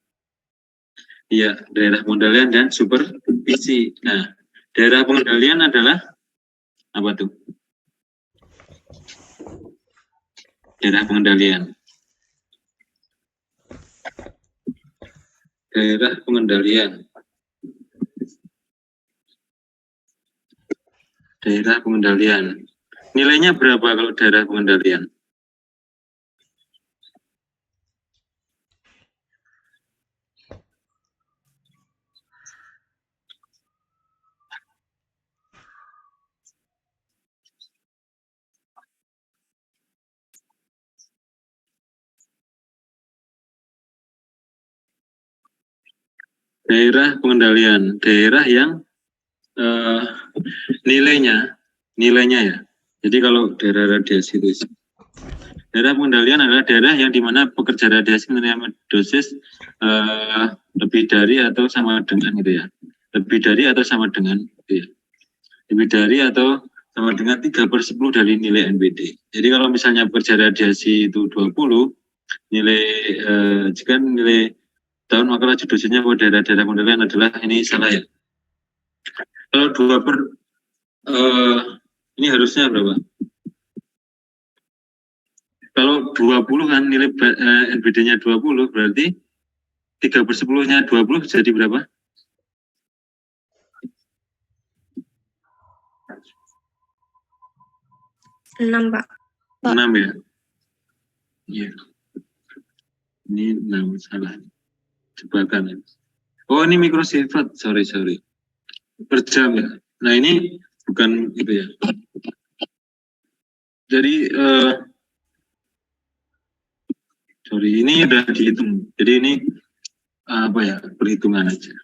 Iya, daerah pengendalian dan supervisi. Nah, daerah pengendalian adalah apa tuh? Daerah pengendalian. Daerah pengendalian. Daerah pengendalian. Nilainya berapa kalau daerah pengendalian? Daerah pengendalian, daerah yang nilainya ya. Jadi kalau daerah radiasi itu, daerah pengendalian adalah daerah yang dimana pekerja radiasi menerima dosis lebih dari atau sama dengan gitu ya. Lebih dari atau sama dengan gitu ya. Lebih dari atau sama dengan 3/10 dari nilai NBD. Jadi kalau misalnya pekerja radiasi itu 20, nilai jika nilai tahun maka laju dosisnya pada daerah-daerah pengendalian adalah ini salah ya. Kalau 2 per ini harusnya berapa? Kalau 20 kan nilai NBD-nya 20 berarti 3/10-nya 20 jadi berapa? 6, Pak. 6 ya? Iya. Ini 6 salah. Jebakan. Oh ini mikrosifat, sorry. Per jam ya. Nah ini bukan itu ya. Jadi sorry ini udah dihitung. Jadi ini apa ya, perhitungan aja.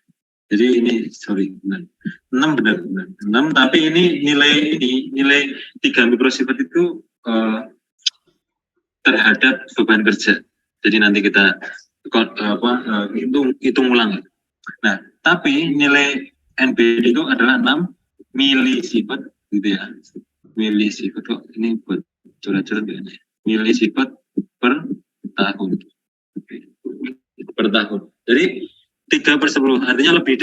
Jadi ini sorry benar. 6 benar. 6 tapi ini nilai 3 mikrosifat itu terhadap beban kerja. Jadi nanti kita hitung ulang. Nah, tapi nilai NBD itu adalah 6 milisifat gitu ya. Milisifat kok ini buat coret-coret ya. Milisifat per tahun. Per tahun. Jadi 3/10 artinya lebih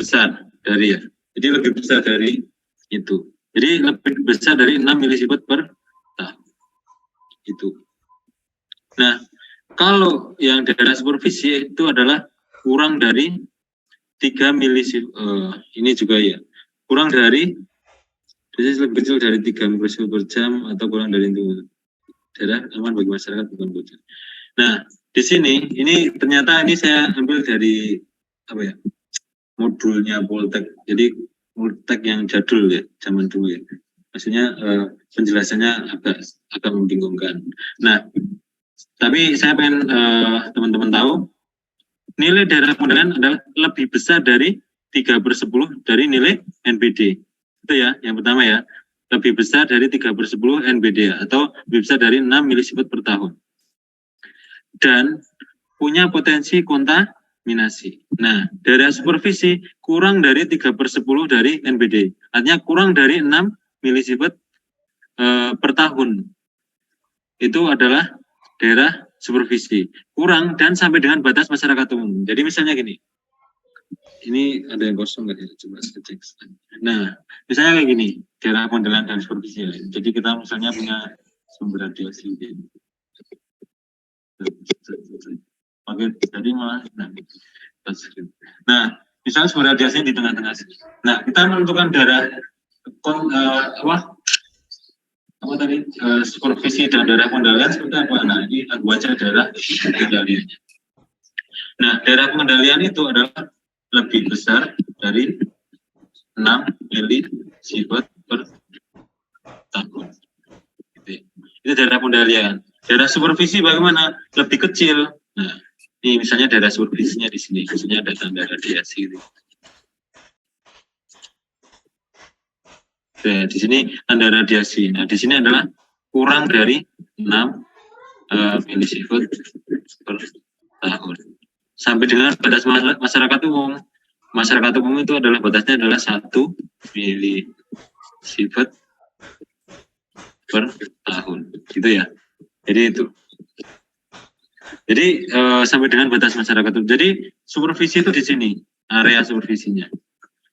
besar dari ya. Jadi lebih besar dari itu. Jadi lebih besar dari 6 milisifat per tahun. Itu. Nah, kalau yang daerah supervisi itu adalah kurang dari 3 milisifat, ini juga ya, kurang dari, dosis lebih kecil dari 3 mikrosifat per jam atau kurang dari itu. Daerah aman bagi masyarakat bukan bocor. Nah, di sini, ini ternyata ini saya ambil dari, apa ya, modulnya Poltek. Jadi, Poltek yang jadul ya, zaman dulu ya. Maksudnya penjelasannya agak membingungkan. Nah, tapi saya pengen teman-teman tahu, nilai daerah pengendalian adalah lebih besar dari 3/10 dari nilai NBD. Itu ya, yang pertama ya. Lebih besar dari 3/10 NBD ya, atau lebih besar dari 6 milisifat per tahun. Dan punya potensi kontaminasi. Nah, daerah supervisi kurang dari 3/10 dari NBD. Artinya kurang dari 6 milisifat per tahun. Itu adalah daerah supervisi. Kurang dan sampai dengan batas masyarakat umum. Jadi misalnya gini. Ini ada yang kosong nggak ya? Coba saya cek. Nah, misalnya kayak gini. Daerah pengendalian dan supervisi. Jadi kita misalnya punya sumber radiasi. Oke, jadi malah nah, misalnya sumber radiasinya di tengah-tengah sini. Nah, kita menentukan daerah apa tadi supervisi dan daerah pengendalian seperti apa? Nah, ini aku baca daerah pengendaliannya. Nah, daerah pengendalian itu adalah lebih besar dari 6 milisifat per tahun. Itu daerah pengendalian. Daerah supervisi bagaimana? Lebih kecil. Nah, ini misalnya daerah supervisinya di sini, khususnya ada tanda radiasi. Gitu. Nah, misalnya kayak gini, daerah pengendalian adalah lebih besar dari 6 milisifat per tahun. Itu daerah pengendalian. Daerah supervisi bagaimana? Lebih kecil. Nah, ini misalnya daerah supervisinya di sini, khususnya ada tanda radiasi. Gitu. Nah, ini Nah, di sini tanda radiasi. Nah, di sini adalah kurang dari 6 milisievert per tahun. Sampai dengan batas masyarakat umum. Masyarakat umum itu adalah batasnya adalah 1 milisievert per tahun. Gitu ya. Jadi itu. Jadi sampai dengan batas masyarakat umum. Jadi supervisi itu di sini, area supervisinya.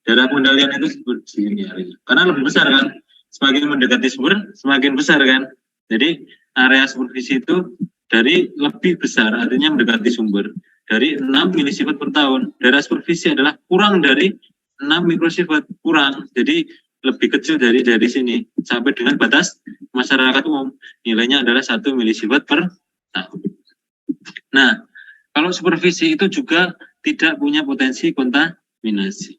Daerah pengendalian itu di sini area. Karena lebih besar kan. Semakin mendekati sumber, semakin besar kan. Jadi area supervisi itu dari lebih besar, artinya mendekati sumber. Dari 6 milisievert per tahun. Daerah supervisi adalah kurang dari 6 mikrosievert, kurang. Jadi lebih kecil dari sini. Sampai dengan batas masyarakat umum. Nilainya adalah 1 milisievert per tahun. Nah, kalau supervisi itu juga tidak punya potensi kontaminasi.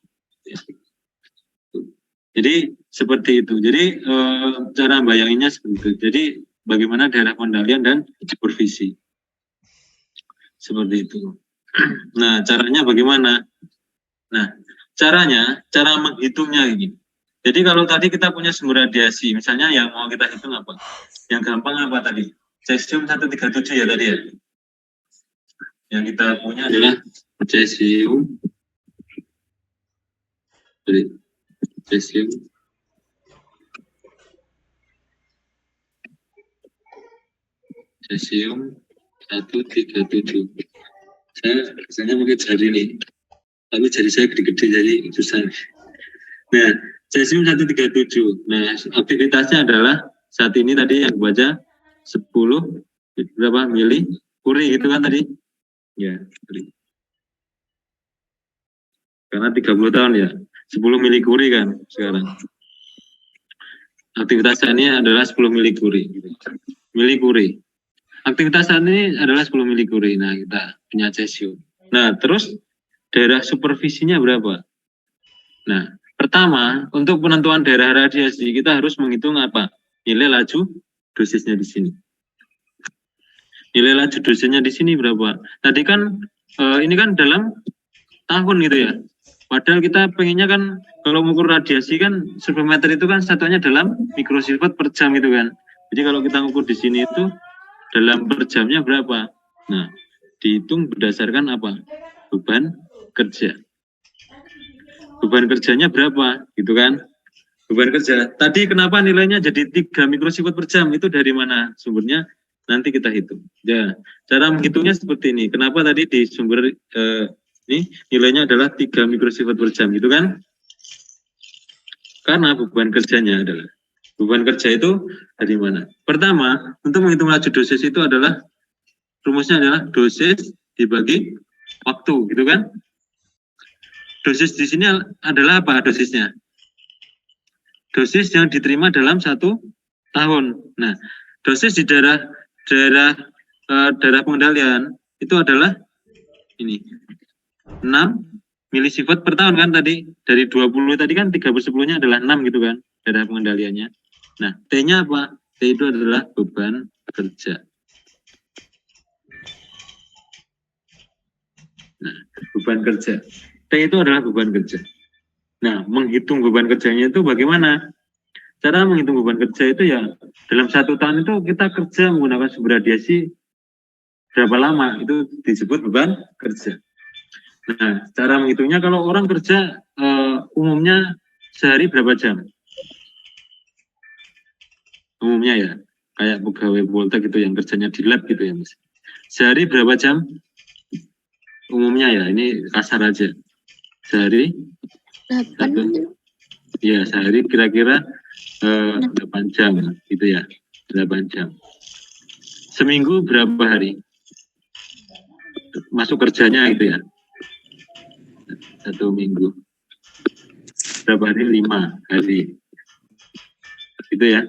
Jadi seperti itu. Jadi cara bayanginnya seperti itu. Jadi bagaimana daerah pengendalian dan supervisi. Seperti itu. Nah, caranya bagaimana? Nah, cara menghitungnya ini. Jadi kalau tadi kita punya sumber radiasi, misalnya yang mau kita hitung apa? Yang gampang apa tadi? Cesium 137 ya tadi ya. Yang kita punya adalah cesium 137. Saya pakai jari nih, tapi jari saya gede-gede jadi susah. Nah, cesium 137. Nah, aktivitasnya adalah saat ini tadi yang baca 10 berapa mili kuri gitu kan tadi? Ya, kuri. Karena 30 tahun ya, 10 mili kuri kan sekarang. Aktivitas saat ini adalah 10 mili kuri. Mili kuri. Aktivitas saat ini adalah 10 mili kuri. Nah, kita punya cesium. Nah, terus daerah supervisinya berapa? Nah, pertama, untuk penentuan daerah radiasi, kita harus menghitung apa? Nilai laju dosisnya di sini. Nilai laju dosisnya di sini berapa? Tadi kan, ini kan dalam tahun gitu ya. Padahal kita pengennya kan, kalau mengukur radiasi kan, surveimeter itu kan satuannya dalam mikrosievert per jam itu kan. Jadi kalau kita mengukur di sini itu, dalam per jamnya berapa? Nah, dihitung berdasarkan apa? Beban kerja. Beban kerjanya berapa? Gitu kan? Beban kerja. Tadi kenapa nilainya jadi 3 mikrosievert per jam? Itu dari mana sumbernya? Nanti kita hitung. Ya, cara menghitungnya seperti ini. Kenapa tadi di sumber ini nilainya adalah 3 mikrosievert per jam, gitu kan? Karena beban kerjanya adalah beban kerja itu dari mana? Pertama, untuk menghitung laju dosis itu adalah rumusnya adalah dosis dibagi waktu, gitu kan? Dosis di sini adalah apa dosisnya? Dosis yang diterima dalam 1 tahun. Nah, dosis di daerah pengendalian itu adalah ini 6 milisievert per tahun kan tadi. Dari 20 tadi kan 3/10-nya adalah 6 gitu kan, daerah pengendaliannya. Nah, T-nya apa? T itu adalah beban kerja. Nah, beban kerja. T itu adalah beban kerja. Nah, menghitung beban kerjanya itu bagaimana? Cara menghitung beban kerja itu ya, dalam 1 tahun itu kita kerja menggunakan sumber radiasi berapa lama, itu disebut beban kerja. Nah, cara menghitungnya kalau orang kerja umumnya sehari berapa jam? Umumnya ya, kayak pegawai Volta gitu yang kerjanya di lab gitu ya Mas. Sehari berapa jam? Umumnya ya, ini kasar aja. Sehari? 8. Ya, sehari kira-kira 8 jam gitu ya, 8 jam. Seminggu berapa hari? Masuk kerjanya gitu ya. 1 minggu. Berapa hari? 5 hari. Gitu ya.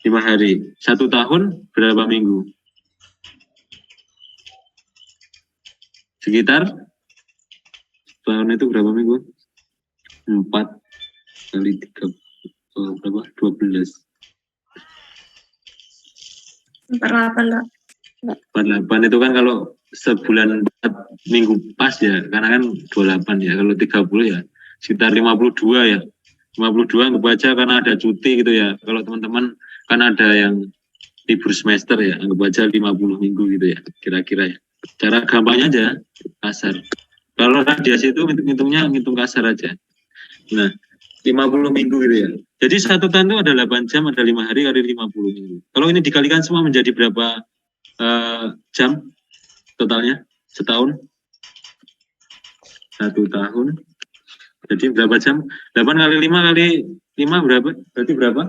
5 hari. 1 tahun berapa minggu? Sekitar tahun itu berapa minggu? 4 kali 3 berapa? 12. 48 itu kan kalau sebulan 4 minggu pas ya, karena kan 28 ya. Kalau 30 ya sekitar 52 ya. 52 anggap aja karena ada cuti gitu ya. Kalau teman-teman kan ada yang libur semester ya, anggap aja 50 minggu gitu ya, kira-kira ya. Cara gampangnya aja, kasar. Kalau radiasi itu ngitung kasar aja. Nah, 50 minggu gitu ya. Jadi 1 tahun itu ada 8 jam, ada 5 hari kali 50 minggu. Kalau ini dikalikan semua menjadi berapa jam totalnya setahun? 1 tahun. Jadi berapa jam? 8 kali 5 kali 5 berapa? Berarti berapa?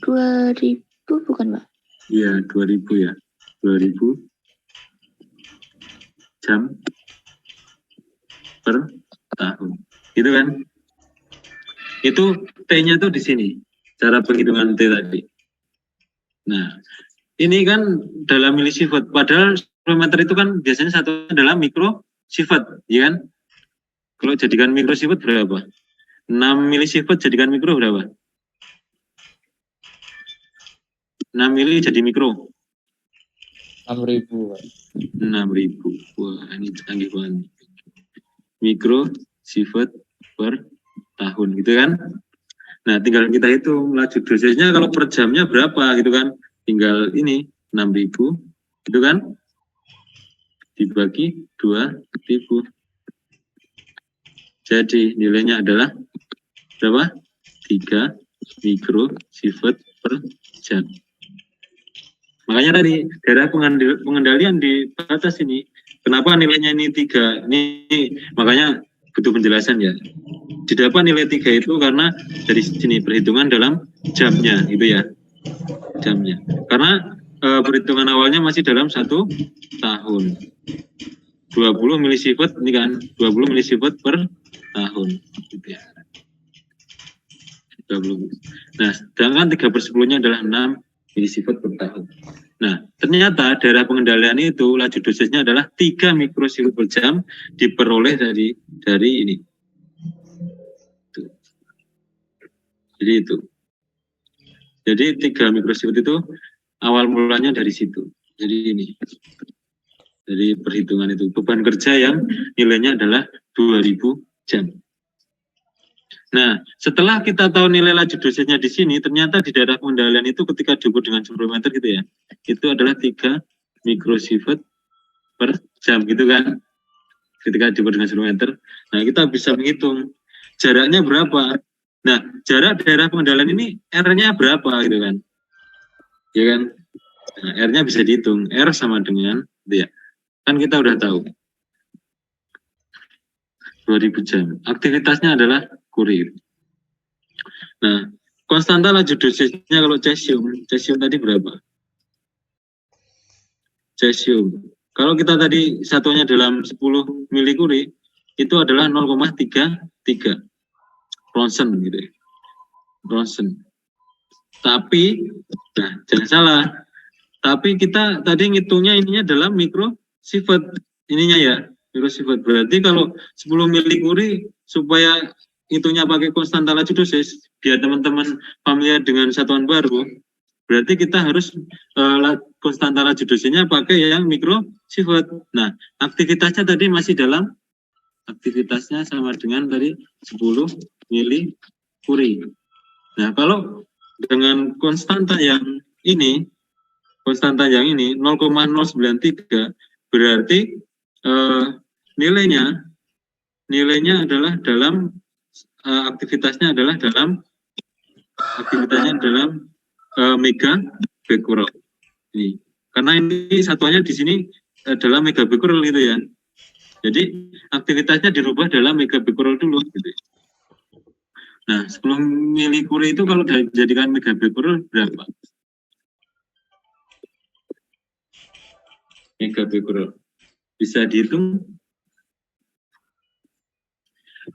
2000 bukan, Pak? Iya, 2000 ya. 2000 jam per tahun. Gitu kan? Itu T-nya tuh di sini. Cara penghitungan T tadi. Nah, ini kan dalam milisievert. Padahal speedometer itu kan biasanya satu adalah mikrosievert, ya kan? Kalau jadikan mikrosievert berapa? 6 milisievert jadikan mikro berapa? 6 mili jadi mikro. 6.000, Pak. 6.000. Wah, ini canggih banget. Mikrosievert per tahun, gitu kan? Nah, tinggal kita hitung laju dosisnya kalau per jamnya berapa, gitu kan? Tinggal ini 6.000, gitu kan? Dibagi 2.000. Jadi nilainya adalah berapa? 3 mikrosievert per jam. Makanya tadi daerah pengendalian di batas ini, kenapa nilainya ini 3? Ini makanya butuh penjelasan ya. Didapat nilai 3 itu karena dari sini perhitungan dalam jamnya, gitu ya. Jamnya. Karena perhitungan awalnya masih dalam 1 tahun. 20 milisievert ini kan, 20 milisievert per tahun, gitu ya. 20. Nah, sedangkan 3/10-nya adalah 6 milisievert per tahun. Nah, ternyata daerah pengendalian itu laju dosisnya adalah 3 mikrosievert per jam diperoleh dari ini. Tuh. Jadi itu. Jadi 3 mikrosievert itu awal mulanya dari situ. Jadi ini. Dari perhitungan itu beban kerja yang nilainya adalah 2000 jam. Nah, setelah kita tahu nilai laju dosisnya di sini, ternyata di daerah pengendalian itu ketika diukur dengan speedometer gitu ya, itu adalah 3 mikrosievert per jam gitu kan, ketika diukur dengan speedometer. Nah, kita bisa menghitung jaraknya berapa. Nah, jarak daerah pengendalian ini R-nya berapa gitu kan, ya kan? Nah, R-nya bisa dihitung, R sama dengan gitu ya. Kan kita udah tahu 2000 jam. Aktivitasnya adalah kurir. Nah, konstanta laju dosisnya kalau cesium tadi berapa? Cesium. Kalau kita tadi satuannya dalam 10 milikuri, itu adalah 0,33 ronsen gitu ya. Ronsen. Tapi, nah jangan salah, tapi kita tadi ngitungnya ininya dalam mikrosievert ininya ya, mikrosievert. Berarti kalau 10 milikuri supaya hitungnya pakai konstanta laju dosis, biar teman-teman familiar dengan satuan baru, berarti kita harus konstanta laju dosisnya pakai yang mikrosievert. Nah, aktivitasnya tadi masih dalam, aktivitasnya sama dengan tadi 10 milikuri. Nah, kalau dengan konstanta yang ini 0,093, berarti nilainya adalah dalam aktivitasnya adalah dalam mega becquerel. Ini karena ini satuannya di sini adalah mega becquerel gitu ya. Jadi aktivitasnya dirubah dalam mega becquerel dulu gitu. Nah, 10 milikuri itu kalau dijadikan mega becquerel berapa? Mega becquerel bisa dihitung.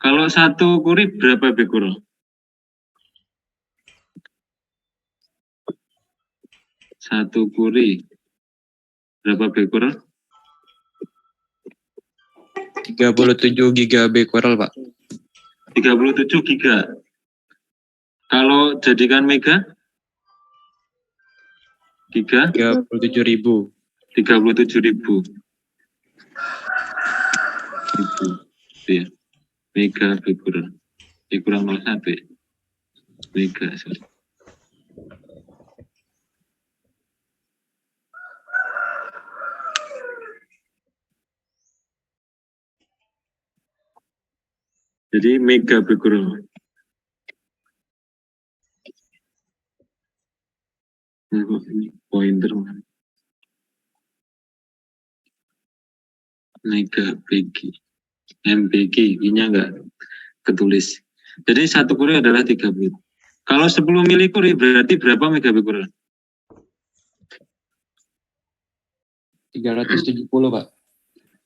Kalau 1 kuri berapa becquerel? 1 kuri berapa becquerel? 37 gigabecquerel, Pak. 37 giga. Kalau jadikan mega? Giga? 37.000. 37.000. Ya. Mega becquerel. kurang 0,1 ya. Mega, sorry. Jadi mega berkurang. Ini pointer mana? Mega PG, MPG, ini enggak ketulis. Jadi 1 Curie adalah 3 bit. Kalau 10 milicurie berarti berapa megabit? 370 Pak.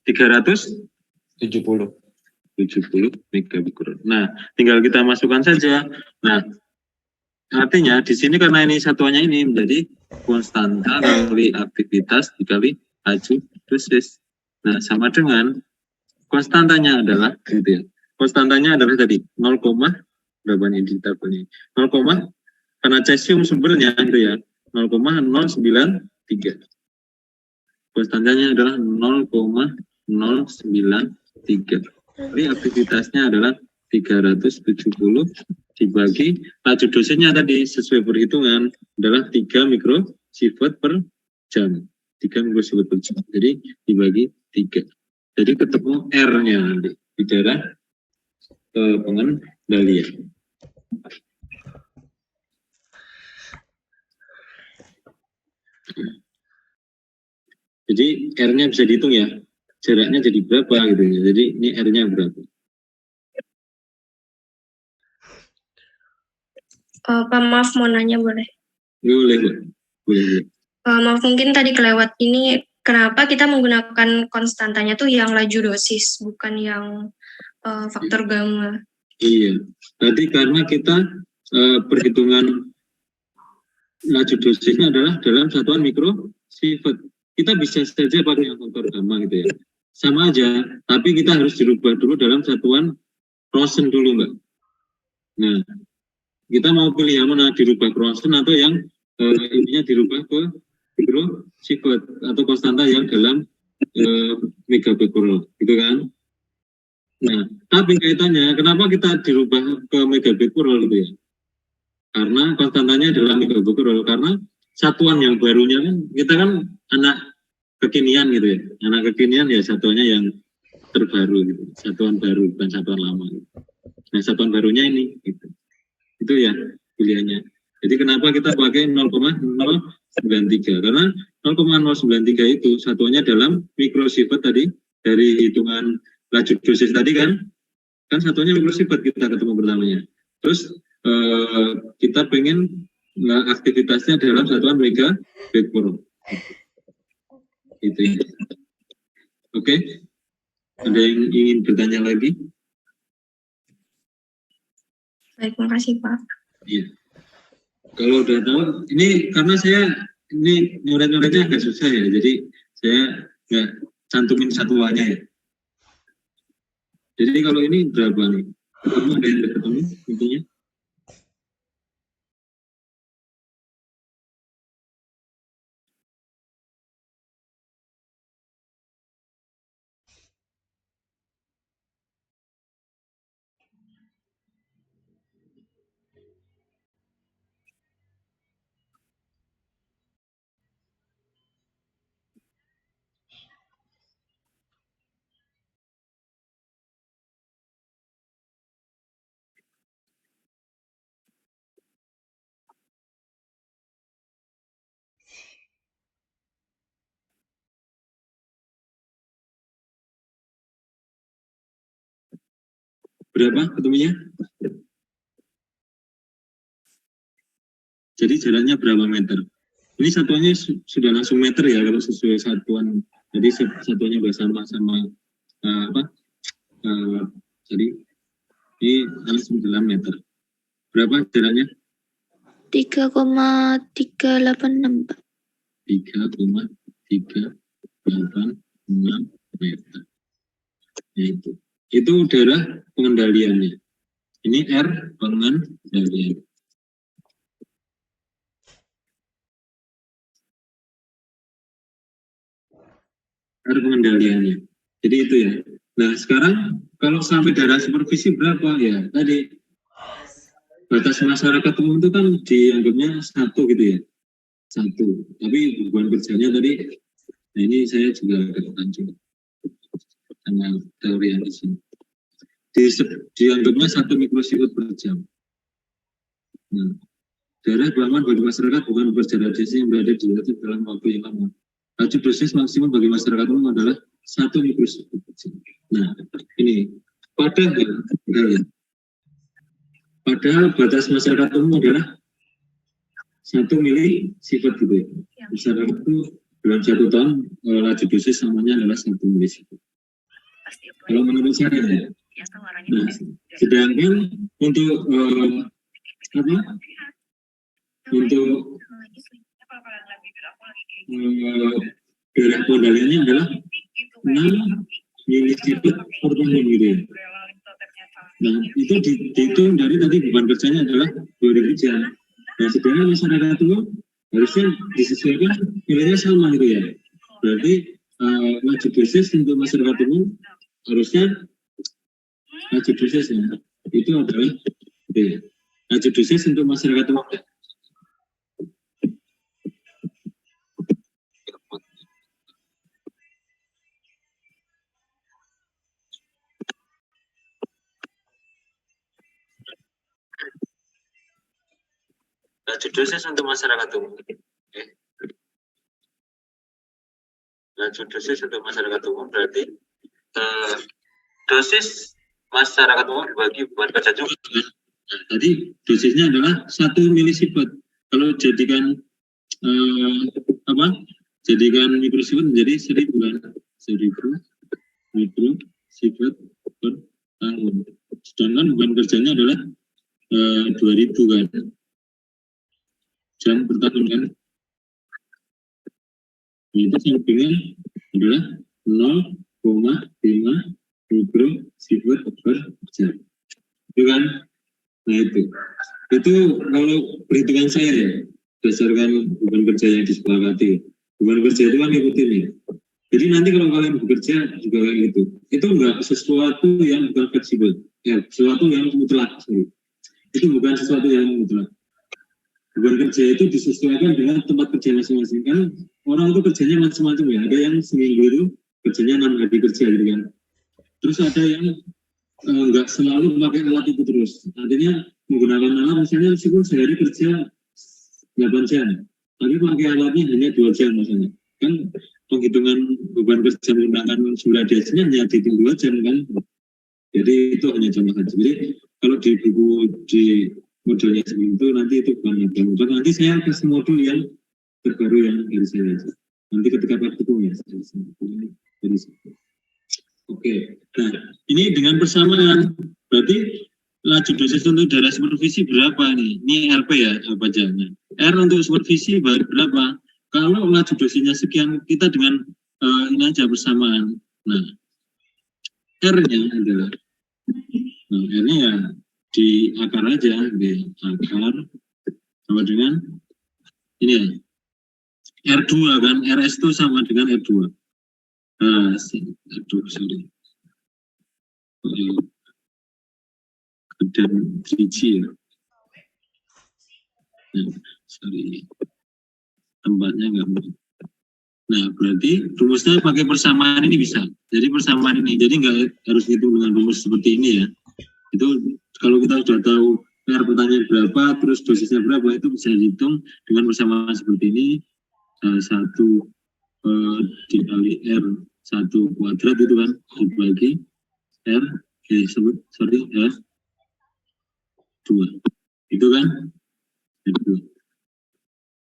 370 megabit. Nah, tinggal kita masukkan saja. Nah, artinya di sini karena ini satuannya ini menjadi konstanta kali aktivitas dikali laju dosis. Nah, sama dengan konstantanya adalah gitu ya. Konstantanya adalah tadi 0, berapa nih di tabel ini? 0, karena cesium sumbernya itu ya 0,093. Konstantanya adalah 0,093. Jadi aktivitasnya adalah 370 dibagi laju dosisnya tadi sesuai perhitungan adalah 3 mikrosievert per jam. 3 mikrosievert per jam. Jadi dibagi 3. Jadi ketemu R-nya nanti di daerah pengendalian. Jadi R-nya bisa dihitung ya. Jaraknya jadi berapa gitu ya. Jadi ini R-nya berapa? Pak, maaf mau nanya boleh? Boleh. Maaf mungkin tadi kelewat ini, kenapa kita menggunakan konstantanya tuh yang laju dosis, bukan yang faktor gamma? Iya, berarti karena kita perhitungan laju dosisnya adalah dalam satuan mikrosievert. Kita bisa saja pakai yang faktor gamma gitu ya. Sama aja, tapi kita harus dirubah dulu dalam satuan Rosen dulu, Mbak. Nah, kita mau pilih yang mana, dirubah Rosen atau yang intinya dirubah ke mikrosievert atau konstanta yang dalam megabit per mol, gitu kan? Nah, tapi kaitannya kenapa kita dirubah ke megabit per mol gitu ya? Karena konstantanya adalah megabit per mol, karena satuan yang barunya kan kita kan anak kekinian gitu ya. Anak kekinian ya satuannya yang terbaru gitu. Satuan baru bukan satuan lama gitu. Nah, satuan barunya ini gitu. Itu ya pilihannya. Jadi kenapa kita pakai 0,093? Karena 0,093 itu satuannya dalam mikrosievert tadi dari hitungan laju dosis tadi kan satuannya mikrosievert kita ketemu pertamanya. Terus kita pengen aktivitasnya dalam satuan megabit per mol. Itu ya. Oke. Ada yang ingin bertanya lagi? Baik, makasih Pak. Iya. Kalau udah tahu, ini karena saya ini nyoret-nyoretnya agak susah ya, jadi saya nggak cantumin satuannya ya. Jadi kalau ini berapa nih? Ketemu ada yang ketemu intinya? Berapa ketemunya? Jadi jaraknya berapa meter? Ini satuannya sudah langsung meter ya kalau sesuai satuan. Jadi satuannya bersama-sama jadi ini langsung 9 meter. Berapa jaraknya? 3,386 Pak. 3,386 meter. Itu daerah pengendaliannya. Ini R pengendalian. R pengendaliannya. Jadi itu ya. Nah sekarang kalau sampai daerah supervisi berapa ya? Tadi batas masyarakat umum itu kan dianggapnya 1 gitu ya, 1. Tapi beban kerjanya tadi, nah ini saya juga agak lanjut sama teori yang di sini. Dianggapnya 1 mikrosievert per jam. Nah, daerah beraman bagi masyarakat bukan berjarak radiasi yang berada di atas dalam waktu yang lama. Laju dosis maksimum bagi masyarakat umum adalah 1 mikrosievert per jam. Nah, ini padahal batas masyarakat umum adalah 1 milisievert gitu ya. Masyarakat itu dalam 1 tahun laju dosis samanya adalah 1 milisievert. Kalau menurut saya ya. Nah, sedangkan untuk daerah pengendaliannya adalah 6 milisievert per tahun gitu ya. Nah, itu dihitung dari tadi beban kerjanya adalah 2000 jam. Nah, sedangkan masyarakat itu harusnya disesuaikan nilainya sama gitu ya. Berarti laju dosis untuk masyarakat umum harusnya laju dosisnya itu adalah laju dosis untuk masyarakat umum. Laju dosis untuk masyarakat umum. Laju dosis untuk masyarakat umum berarti dosis masyarakat umum dibagi beban kerja juga. Nah, tadi dosisnya adalah 1 milisievert. Kalau jadikan jadikan mikrosievert menjadi 1000 mikrosievert per tahun. Sedangkan beban kerjanya adalah 2000 kan jam per tahun kan. Nah, itu sampingnya adalah 0,5 mikrosievert per jam. Itu kan? Nah itu kalau perhitungan saya ya, berdasarkan beban kerja yang disepakati. Beban kerja itu kan ikutin ya. Jadi nanti kalau kalian bekerja juga kayak gitu. Itu enggak sesuatu yang bukan fleksibel. Ya, sesuatu yang mutlak. Itu bukan sesuatu yang mutlak. Beban kerja itu disesuaikan dengan tempat kerja masing-masing. Kan orang itu kerjanya macam-macam ya. Ada yang seminggu itu kerjanya 6 hari kerja gitu kan. Terus ada yang enggak selalu memakai alat itu terus. Artinya menggunakan alat misalnya meskipun sehari kerja 8 jam. Tapi pakai alatnya hanya 2 jam misalnya. Kan penghitungan beban kerja menggunakan sumber radiasinya hanya dihitung 2 jam kan. Jadi itu hanya contoh saja. Jadi kalau di buku di modelnya sebelum itu nanti itu bukan model. Nanti saya kasih modul yang terbaru yang dari saya. Nanti ketika praktikum ya saya dari situ. Oke. Nah, ini dengan persamaan berarti laju dosis untuk daerah supervisi berapa nih? Ini RP ya apa aja? Nah, R untuk supervisi berapa? Kalau laju dosisnya sekian, kita dengan ini aja bersamaan. Nah, R-nya adalah, nah R-nya ya di akar aja, di akar sama dengan ini ya, R2 kan, RS itu sama dengan R2. Nah, aduh, sorry. Dan 3G ya. Nah, sorry. Tempatnya enggak. Nah, berarti rumusnya pakai persamaan ini bisa. Jadi persamaan ini, jadi enggak harus hitung dengan rumus seperti ini ya. Itu kalau kita sudah tahu R pertanyaan berapa, terus dosisnya berapa, itu bisa dihitung dengan persamaan seperti ini. 1 dikali R1 kuadrat itu kan dibagi R R2 itu kan R2.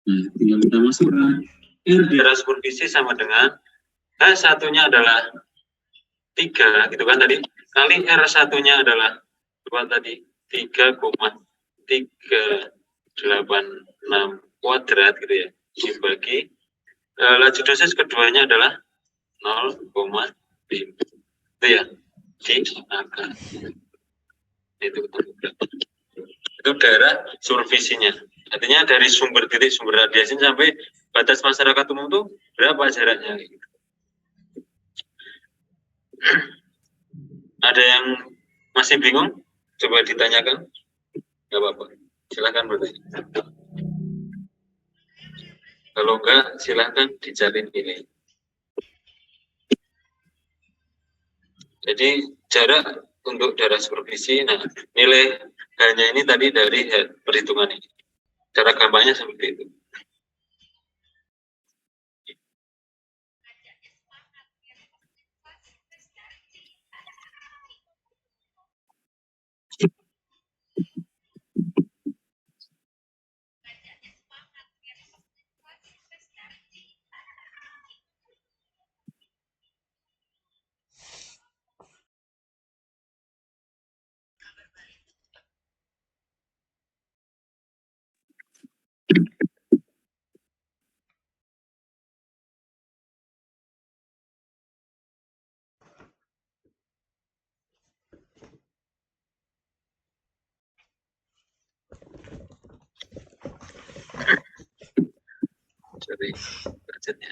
Nah, tinggal kita masukkan R di daerah supervisi sama dengan H1-nya adalah 3 gitu kan tadi, kali R1-nya adalah 2 tadi 3,386 kuadrat gitu ya, dibagi laju dosis keduanya adalah 0,5 itu ya di akar itu daerah supervisinya. Artinya dari titik sumber radiasi sampai batas masyarakat umum itu berapa jaraknya gitu. Ada yang masih bingung? Coba ditanyakan. nggak apa-apa. Silakan bertanya. Kalau enggak, silakan dicari nilai. Jadi jarak untuk daerah supervisi, nah nilai hanya ini tadi dari perhitungan ini. Cara gampangnya seperti itu. Jadi budgetnya.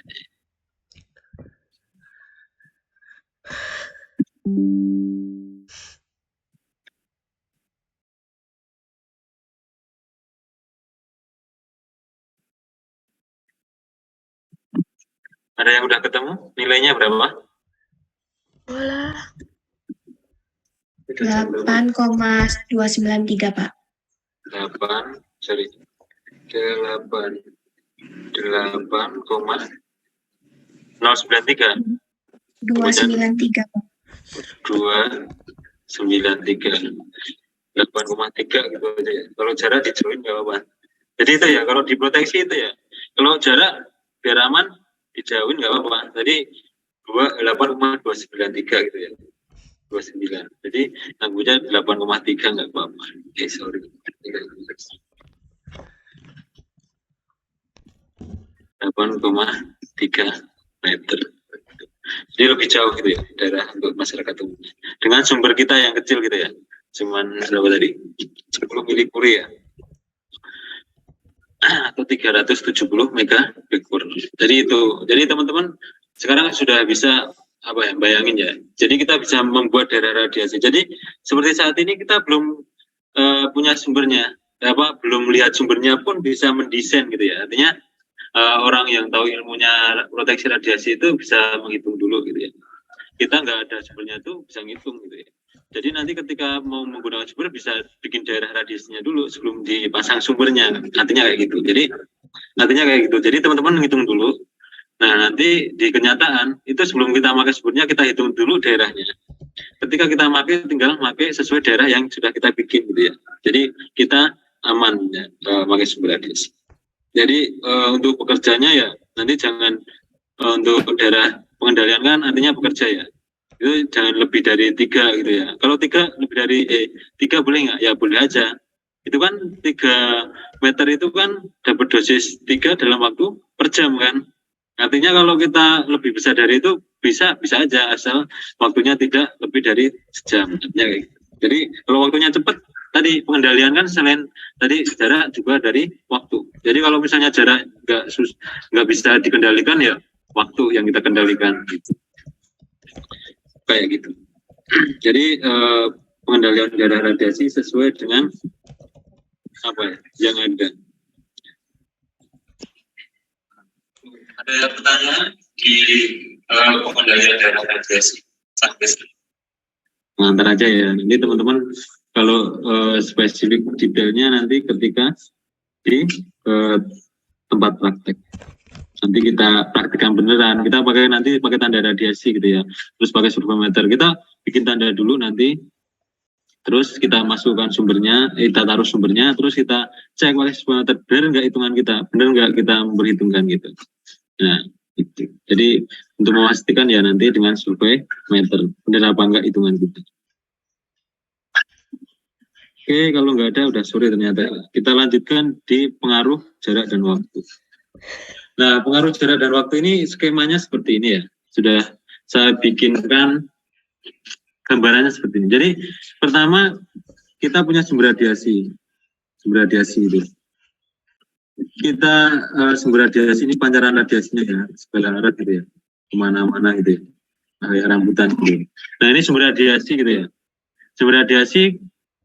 Ada yang udah ketemu? Nilainya berapa? 8,293 Pak. 8,093. 293 Pak. 293. 8,3 gitu aja ya. Kalau jarak dijoin nggak apa-apa. Jadi itu ya, kalau diproteksi itu ya. Kalau jarak biar aman dijauhin nggak apa-apa. Jadi 8,293 gitu ya. 29. Jadi nanggunya 8,3 nggak apa-apa. Oke, sorry. 8,3 meter. Jadi lebih jauh gitu ya daerah untuk masyarakat umum. Dengan sumber kita yang kecil gitu ya. Cuman berapa tadi? 10 milikuri ya. Atau 370 megabit/per. Jadi itu. Jadi teman-teman sekarang sudah bisa bayangin ya. Jadi kita bisa membuat daerah radiasi. Jadi seperti saat ini kita belum punya sumbernya. Belum lihat sumbernya pun bisa mendesain gitu ya. Artinya orang yang tahu ilmunya proteksi radiasi itu bisa menghitung dulu gitu ya. Kita nggak ada sumbernya tuh bisa ngitung gitu ya. Jadi nanti ketika mau menggunakan sumber bisa bikin daerah radiasinya dulu sebelum dipasang sumbernya. Artinya kayak gitu. Jadi teman-teman ngitung dulu. Nah nanti di kenyataan itu sebelum kita pakai sumbernya kita hitung dulu daerahnya. Ketika kita tinggal pakai sesuai daerah yang sudah kita bikin gitu ya. Jadi kita aman ya pakai sumber radiasi. Jadi untuk pekerjanya ya nanti jangan untuk daerah pengendalian kan artinya pekerja ya. Itu jangan lebih dari 3 gitu ya. Kalau 3 lebih dari 3 boleh nggak? Ya boleh aja. Itu kan 3 meter itu kan dapat dosis 3 dalam waktu per jam kan. Artinya kalau kita lebih besar dari itu bisa aja asal waktunya tidak lebih dari sejam. Artinya kayak gitu. Jadi kalau waktunya cepat tadi pengendalian kan selain tadi jarak juga dari waktu. Jadi kalau misalnya jarak nggak bisa dikendalikan ya waktu yang kita kendalikan gitu. Kayak gitu. Jadi pengendalian daerah radiasi sesuai dengan yang ada. Ada pertanyaan di pengendalian daerah radiasi sampai ngantar aja ya. Nanti teman-teman kalau spesifik detailnya nanti ketika di tempat praktek. Nanti kita praktikkan beneran. Kita pakai tanda radiasi gitu ya. Terus pakai survometer. Kita bikin tanda dulu nanti. Terus kita masukkan sumbernya, kita taruh sumbernya, terus kita cek pakai survometer. Benar nggak hitungan kita? Benar nggak kita memperhitungkan gitu? Nah, itu. Jadi untuk memastikan ya nanti dengan survometer. Benar apa enggak hitungan kita? Oke, kalau nggak ada udah sore ternyata. Kita lanjutkan di pengaruh jarak dan waktu. Nah, pengaruh jarak dan waktu ini skemanya seperti ini ya. Sudah saya bikinkan gambarannya seperti ini. Jadi pertama kita punya sumber radiasi itu. Kita sumber radiasi ini pancaran radiasinya ya, segala arah gitu ya, kemana-mana gitu ya, rambutan gitu. Nah ini sumber radiasi gitu ya. Sumber radiasi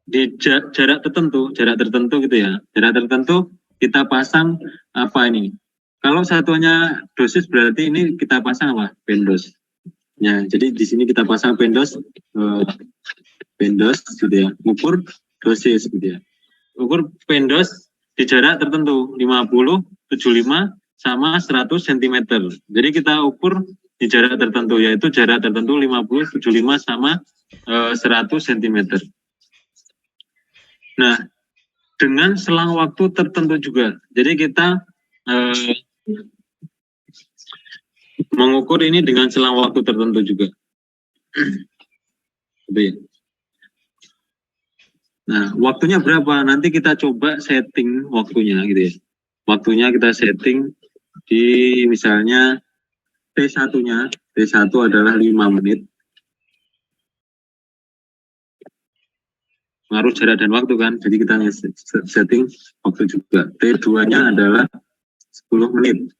di jarak tertentu gitu ya. Jarak tertentu kita pasang apa ini? Kalau satuannya dosis berarti ini kita pasang apa? Pendos. Ya, jadi di sini kita pasang pendos gitu ya. Ukur dosis gitu ya. Ukur pendos di jarak tertentu 50, 75 sama 100 cm. Jadi kita ukur di jarak tertentu, yaitu jarak tertentu 50, 75 sama 100 cm. Nah, dengan selang waktu tertentu juga. Jadi kita mengukur ini dengan selang waktu tertentu juga. Nah, waktunya berapa? Nanti kita coba setting waktunya gitu ya. Waktunya kita setting di misalnya T1-nya. T1 adalah 5 menit. Pengaruh jarak dan waktu kan. Jadi kita setting waktu juga. T2-nya adalah 10 menit.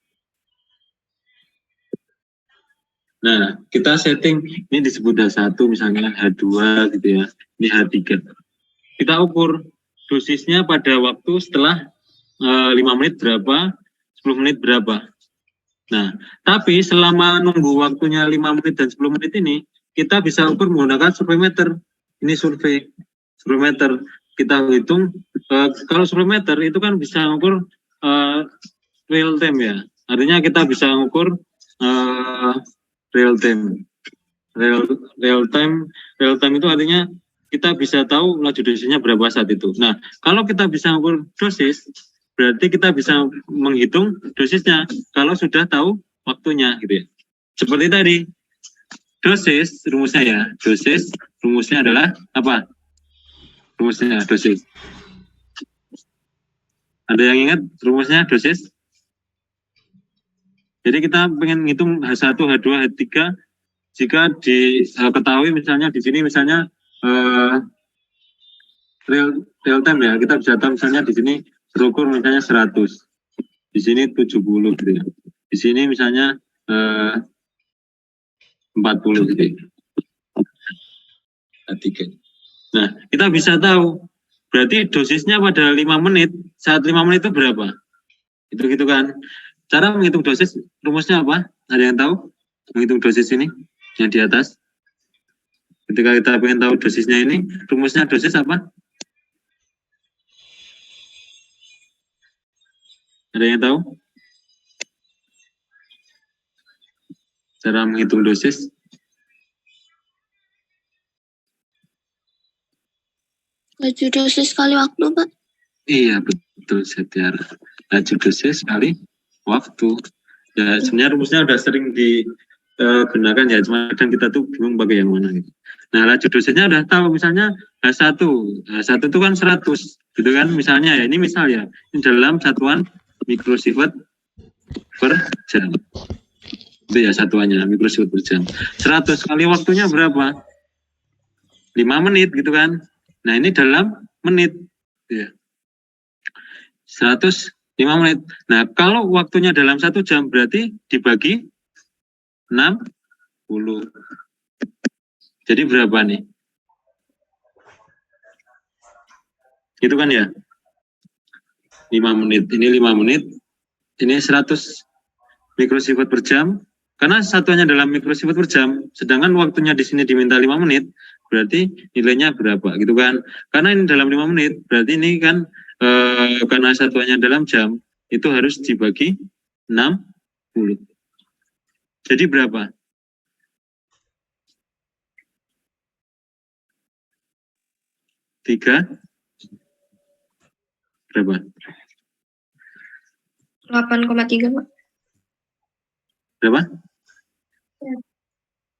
Nah, kita setting, ini disebut H1 misalnya, H2 gitu ya, ini H3. Kita ukur dosisnya pada waktu setelah 5 menit berapa, 10 menit berapa. Nah, tapi selama nunggu waktunya 5 menit dan 10 menit ini, kita bisa ukur menggunakan surveimeter. Ini surveimeter. Kita hitung, kalau surveimeter itu kan bisa ukur real time ya. Artinya kita bisa ukur real time itu artinya kita bisa tahu laju dosisnya berapa saat itu. Nah, kalau kita bisa mengukur dosis, berarti kita bisa menghitung dosisnya kalau sudah tahu waktunya gitu ya. Seperti tadi, dosis rumusnya adalah apa? Rumusnya dosis. Ada yang ingat rumusnya dosis? Jadi kita pengen ngitung H1, H2, H3 jika diketahui misalnya di sini misalnya real time ya, kita bisa tahu misalnya di sini berukur misalnya 100, di sini 70 gitu ya, di sini misalnya 40 gitu ya. Nah, kita bisa tahu berarti dosisnya pada 5 menit, saat 5 menit itu berapa? Itu gitu kan. Cara menghitung dosis, rumusnya apa? Ada yang tahu? Menghitung dosis ini, yang di atas. Ketika kita pengen tahu dosisnya ini, rumusnya dosis apa? Ada yang tahu? Cara menghitung dosis? Laju dosis kali waktu, Pak. Iya, betul, Setiara. Laju dosis kali waktu. Ya, sebenarnya rumusnya udah sering digunakan ya, cuma kadang kita tuh bingung pakai yang mana gitu. Nah, laju dosisnya udah tahu, misalnya H1 itu kan 100, gitu kan, misalnya ya, ini misal ya, ini dalam satuan mikrosievert per jam. Itu ya satuannya, mikrosievert per jam. 100 kali waktunya berapa? 5 menit gitu kan. Nah, ini dalam menit. Ya. 105 menit. Nah, kalau waktunya dalam 1 jam berarti dibagi 60. Jadi berapa nih? Itu kan ya? 5 menit. Ini 5 menit. Ini 100 mikrosievert per jam. Karena satuannya dalam mikrosievert per jam, sedangkan waktunya di sini diminta 5 menit, berarti nilainya berapa gitu kan? Karena ini dalam 5 menit, berarti ini kan karena satuannya dalam jam, itu harus dibagi 60. Jadi berapa? Berapa? 8,3, Pak. Berapa?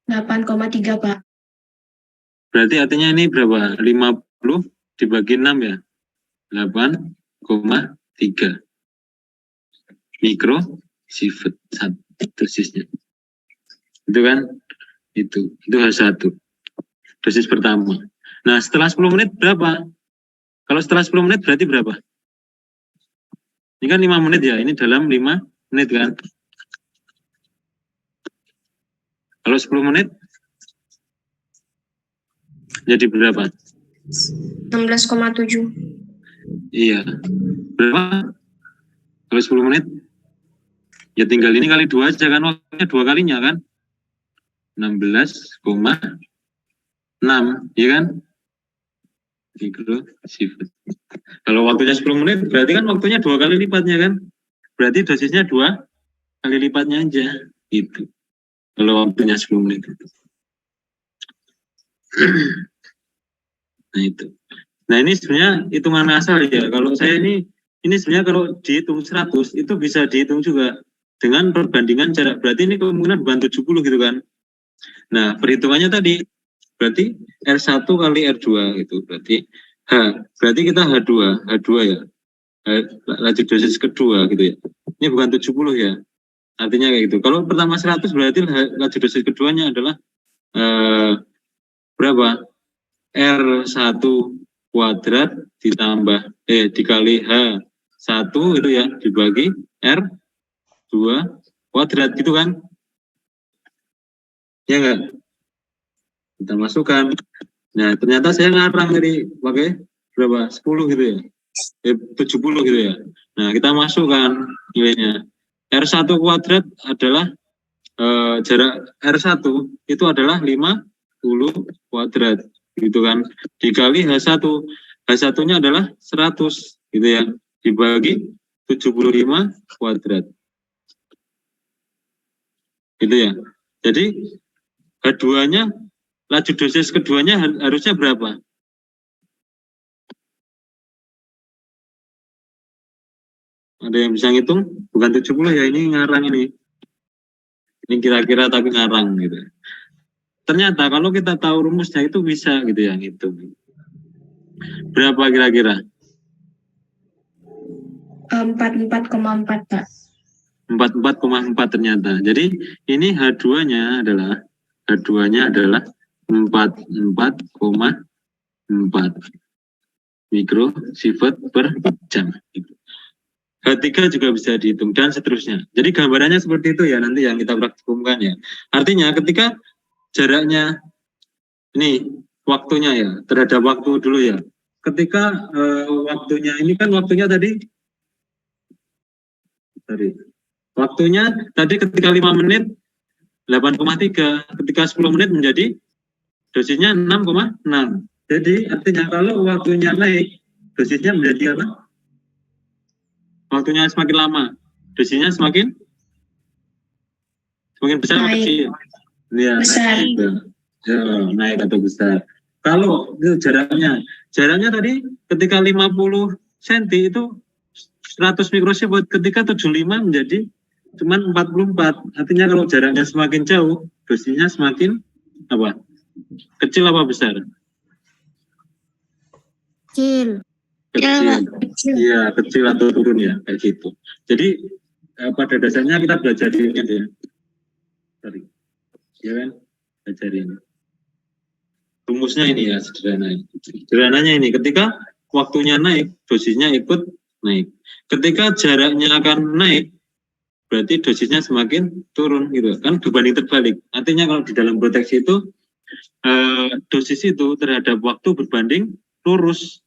8,3, Pak. Berarti artinya ini berapa? 50 dibagi 6 ya? 8,3 mikrosievert dosisnya. Itu kan? Itu H1. Dosis pertama. Nah, setelah 10 menit berapa? Kalau setelah 10 menit berarti berapa? Ini kan 5 menit ya, ini dalam 5 menit kan? Kalau 10 menit jadi berapa? 16,7. Iya. Berapa? Kalau 10 menit? Ya tinggal ini kali 2 aja kan, waktunya 2 kalinya kan? 16,6, ya kan? Mikro sifat. Kalau waktunya 10 menit, berarti kan waktunya 2 kali lipatnya kan? Berarti dosisnya 2 kali lipatnya aja. Gitu. Kalau waktunya 10 menit. Nah itu. Nah ini sebenarnya hitungan asal ya. Kalau saya ini sebenarnya kalau dihitung 100 itu bisa dihitung juga dengan perbandingan jarak. Berarti ini kemungkinan bukan 70 gitu kan. Nah perhitungannya tadi berarti R1 kali R2 gitu. Berarti berarti kita H2 ya. Laju dosis kedua gitu ya. Ini bukan 70 ya. Artinya kayak gitu. Kalau pertama 100 berarti laju dosis keduanya adalah berapa? R1 kuadrat ditambah dikali H1 itu ya dibagi R2 kuadrat gitu kan? Ya enggak? Kita masukkan. Nah, ternyata saya ngarang tadi pakai berapa? 10 gitu ya. 70 gitu ya. Nah, kita masukkan nilainya. R1 kuadrat adalah jarak R1 itu adalah 50 kuadrat gitu kan, dikali H1 nya adalah 100 gitu ya, dibagi 75 kuadrat gitu ya. Jadi H2 nya laju dosis keduanya harusnya berapa? Ada yang bisa ngitung? Bukan 70 ya, ini ngarang ini kira-kira tapi ngarang gitu. Ternyata kalau kita tahu rumusnya itu bisa gitu ya gitu. Berapa kira-kira? 44,4 Pak. 44,4 ternyata. Jadi ini H2-nya adalah 44,4 mikrosievert per jam. H3 juga bisa dihitung dan seterusnya. Jadi gambarannya seperti itu ya, nanti yang kita praktikumkan ya. Artinya ketika jaraknya ini waktunya ya, terhadap waktu dulu ya. Ketika waktunya ini kan waktunya tadi waktunya tadi ketika 5 menit 8,3, ketika 10 menit menjadi dosisnya 6,6. Jadi artinya kalau waktunya naik, dosisnya menjadi apa? Waktunya semakin lama, dosisnya semakin besar atau kecil? Ya, besar. Ya, naik atau besar. Kalau itu jaraknya tadi ketika 50 cm itu 100 mikrosievert, ketika 75 menjadi cuman 44. Artinya kalau jaraknya semakin jauh, dosisnya semakin apa? Kecil apa besar? Kecil. Kecil. Iya, kecil atau turun ya, kayak gitu. Jadi pada dasarnya kita belajar ini ya. Sorry. Ya kan? Belajar ini. Rumusnya ini ya, sederhananya ini, ketika waktunya naik, dosisnya ikut naik. Ketika jaraknya akan naik, berarti dosisnya semakin turun gitu kan, berbanding terbalik. Artinya kalau di dalam proteksi itu dosis itu terhadap waktu berbanding lurus,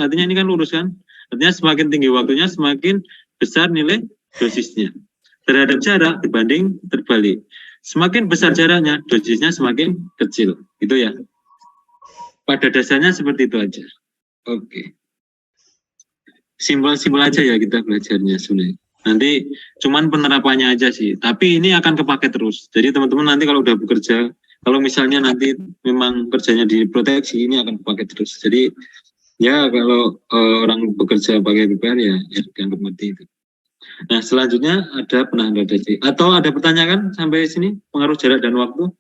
artinya ini kan lurus kan, artinya semakin tinggi waktunya semakin besar nilai dosisnya. Terhadap jarak berbanding terbalik, semakin besar jaraknya dosisnya semakin kecil, gitu ya. Pada dasarnya seperti itu aja. Oke. Simpel-simpel aja ya kita belajarnya sebenarnya. Nanti cuman penerapannya aja sih, tapi ini akan kepake terus. Jadi teman-teman nanti kalau udah bekerja, kalau misalnya nanti memang kerjanya di proteksi, ini akan kepake terus. Jadi ya kalau orang bekerja pakai PPR ya jangan mengerti itu. Nah selanjutnya ada penahan radiasi. Atau ada pertanyaan sampai sini, pengaruh jarak dan waktu?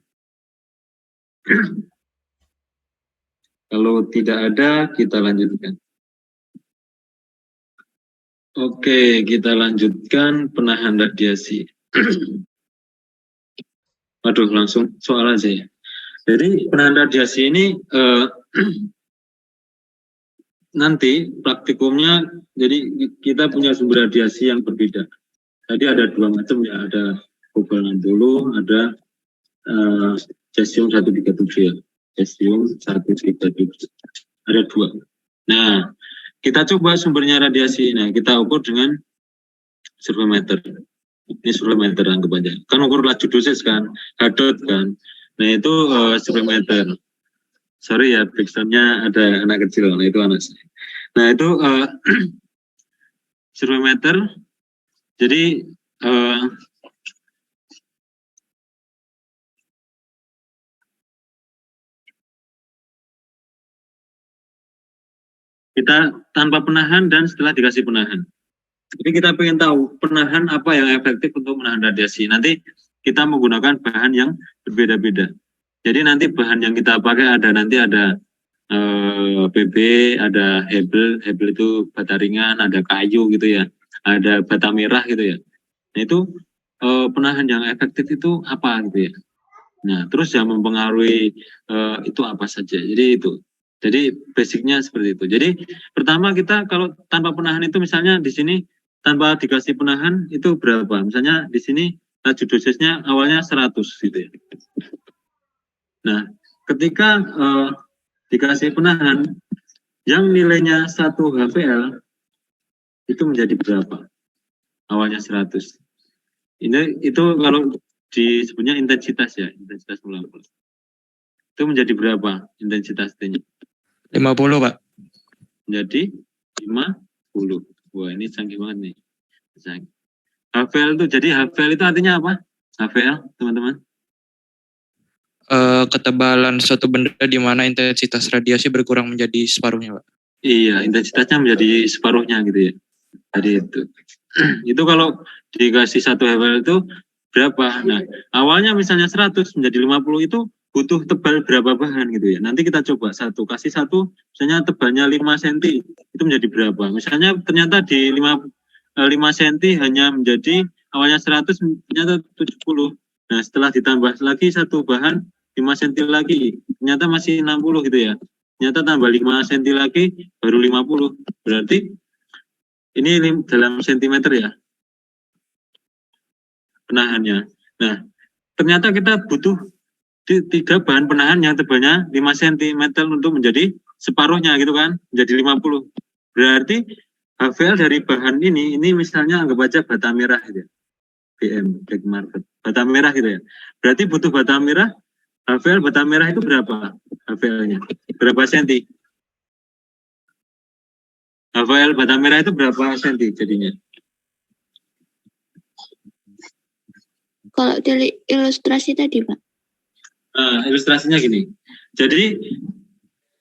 Kalau tidak ada, kita lanjutkan. Oke, kita lanjutkan penahan radiasi. Waduh, langsung soal aja ya. Jadi penahan radiasi ini nanti praktikumnya, jadi kita punya sumber radiasi yang berbeda. Tadi ada 2 macam ya, ada cobalt 60, ada cesium 137 ya. Cesium 137. Ada 2. Nah, kita coba sumbernya radiasi. Nah, kita ukur dengan surveimeter. Ini surveimeter anggap aja. Kan ukur laju dosis kan, hadot kan. Nah, itu surveimeter. Sorry ya, backsound-nya ada anak kecil. Nah, itu anak saya. Nah, itu surveimeter. Jadi kita tanpa penahan dan setelah dikasih penahan. Jadi kita pengen tahu penahan apa yang efektif untuk menahan radiasi. Nanti kita menggunakan bahan yang berbeda-beda. Jadi nanti bahan yang kita pakai ada PB, ada hebel itu bata ringan, ada kayu gitu ya, ada bata merah gitu ya. Nah itu penahan yang efektif itu apa gitu ya. Nah terus yang mempengaruhi itu apa saja. Jadi basicnya seperti itu. Jadi pertama kita kalau tanpa penahan itu misalnya di sini tanpa dikasih penahan itu berapa? Misalnya di sini laju dosisnya awalnya 100 gitu ya. Nah, ketika dikasih penahan yang nilainya 1 HVL itu menjadi berapa? Awalnya 100. Itu kalau disebutnya intensitas ya, intensitas molekul. Itu menjadi berapa intensitasnya? 50, Pak. Menjadi 50. Wah, ini canggih banget nih. HVL itu, jadi HVL itu artinya apa? HVL, teman-teman? Ketebalan suatu benda di mana intensitas radiasi berkurang menjadi separuhnya, Pak. Iya, intensitasnya menjadi separuhnya gitu ya. Jadi itu. Itu kalau dikasih 1 HVL itu berapa? Nah, awalnya misalnya 100 menjadi 50 itu butuh tebal berapa bahan gitu ya. Nanti kita coba kasih satu, misalnya tebalnya 5 cm, itu menjadi berapa? Misalnya ternyata di 5 cm hanya menjadi awalnya 100, ternyata 70. Nah, setelah ditambah lagi satu bahan 5 cm lagi, ternyata masih 60 gitu ya. Ternyata tambah 5 cm lagi baru 50. Berarti ini dalam sentimeter ya penahannya. Nah, ternyata kita butuh 3 bahan penahan yang tebalnya 5 cm untuk menjadi separuhnya gitu kan, menjadi 50. Berarti HVL dari bahan ini misalnya anggap aja bata merah gitu ya. BM, black market, bata merah gitu ya. Berarti butuh bata merah, HVL bata merah itu berapa HVL-nya? Berapa senti? HVL bata merah itu berapa senti jadinya? Kalau dari ilustrasi tadi, Pak. Nah, ilustrasinya gini. Jadi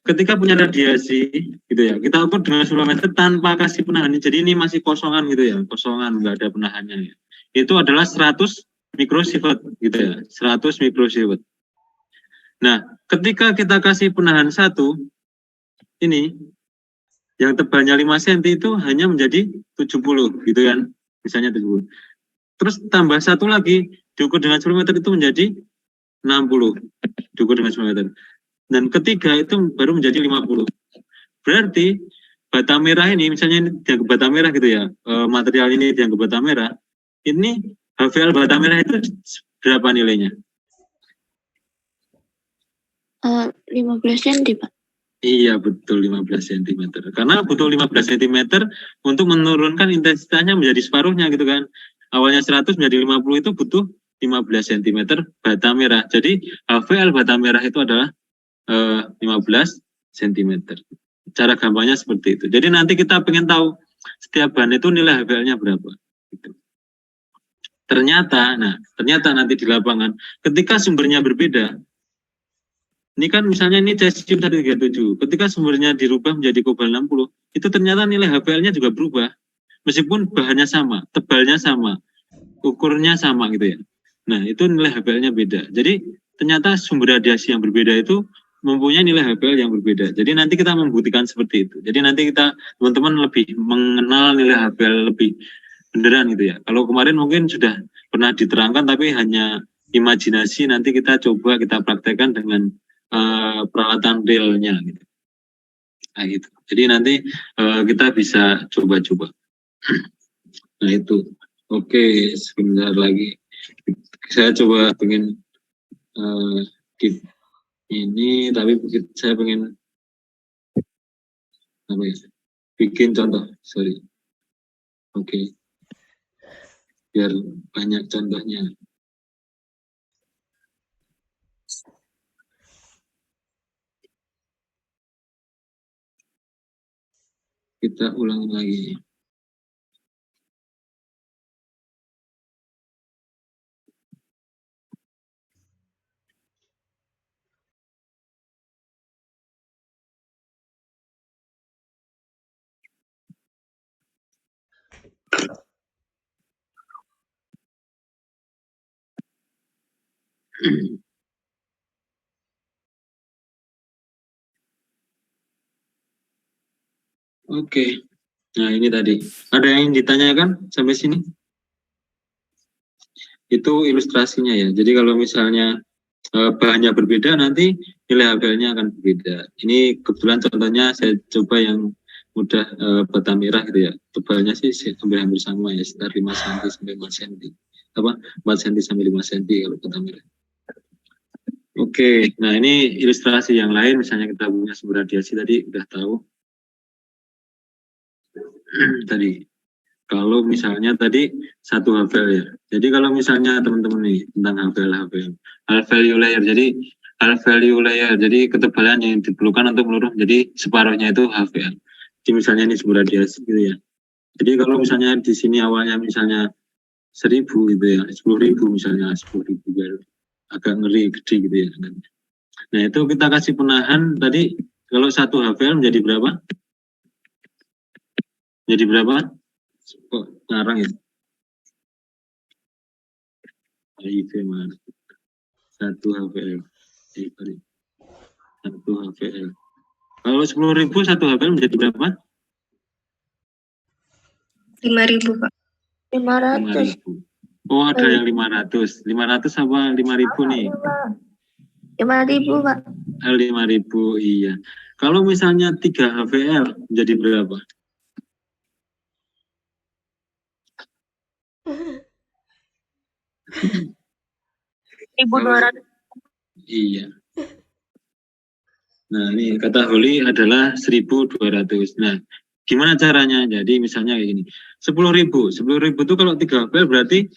ketika punya radiasi gitu ya, kita ukur dengan surveimeter tanpa kasih penahan. Jadi ini masih kosongan gitu ya, kosongan nggak ada penahannya. Ya. Itu adalah 100 mikrosievert gitu ya, 100 mikrosievert. Nah, ketika kita kasih penahan 1, ini yang tebalnya 5 cm itu hanya menjadi 70 gitu kan, misalnya 70. Terus tambah 1 lagi diukur dengan surveimeter itu menjadi 60, diukur dengan surveimeter. Dan ketiga itu baru menjadi 50. Berarti bata merah ini, misalnya ini dianggap bata merah gitu ya, material ini dianggap bata merah, ini HVL bata merah itu berapa nilainya? 15 cm, Pak. Iya betul 15 cm. Karena butuh 15 cm untuk menurunkan intensitasnya menjadi separuhnya gitu kan. Awalnya 100 menjadi 50 itu butuh 15 cm bata merah. Jadi HVL bata merah itu adalah 15 cm. Cara gampangnya seperti itu. Jadi nanti kita pengen tahu setiap bahan itu nilai HVL-nya berapa. Gitu. Ternyata nanti di lapangan, ketika sumbernya berbeda, ini kan misalnya ini cesium 137, ketika sumbernya dirubah menjadi kobalt 60, itu ternyata nilai HVL-nya juga berubah. Meskipun bahannya sama, tebalnya sama, ukurnya sama gitu ya. Nah, itu nilai HVL-nya beda. Jadi ternyata sumber radiasi yang berbeda itu mempunyai nilai HVL yang berbeda. Jadi nanti kita membuktikan seperti itu. Jadi nanti kita teman-teman lebih mengenal nilai HVL lebih beneran gitu ya. Kalau kemarin mungkin sudah pernah diterangkan tapi hanya imajinasi, nanti kita coba kita praktekkan dengan peralatan realnya gitu. Nah gitu. Jadi nanti kita bisa coba-coba. Nah itu. Oke, sebentar lagi. Saya coba pengen Ini tapi saya pengen apa ya? Bikin contoh, sorry. Oke. Biar banyak contohnya. Kita ulang lagi. Oke. Nah, ini tadi. Ada yang ditanyakan sampai sini? Itu ilustrasinya ya. Jadi kalau misalnya bahannya berbeda, nanti nilai HPL-nya akan berbeda. Ini kebetulan contohnya saya coba yang mudah bata merah gitu ya. Tebalnya sih hampir sama ya, sekitar 5 cm sampai 4 cm. Apa? 4 cm sampai 5 cm kalau bata merah. Oke, nah ini ilustrasi yang lain, misalnya kita punya sumber radiasi tadi udah tahu. Tadi, kalau misalnya tadi satu HPL ya. Jadi kalau misalnya teman-teman nih tentang HPL, High value layer. Jadi high value layer, jadi ketebalan yang diperlukan untuk meluruh, jadi separuhnya itu HPL. Jadi misalnya ini sumber radiasi gitu ya. Jadi kalau misalnya di sini awalnya misalnya 1000 gitu ya, 10.000 misalnya, 10.000 biar agak ngeri gede gitu ya. Nah itu kita kasih penahan tadi, kalau satu HPL menjadi berapa? Jadi berapa? Kok ngarang ya? IV mana? 1 HPL. Satu HPL. Kalau 10.000 1 HPL menjadi berapa? 5.000, Pak. 500. 5.000. Oh, ada yang 500. 500 apa 5.000 nih? 5.000, Pak. 5.000, iya. Kalau misalnya 3 HPL menjadi berapa? 1.200. Iya. Nah, ini kata Holly adalah 1.200. Nah, gimana caranya? Jadi misalnya kayak gini. 10.000. 10.000 itu kalau 3 HPL berarti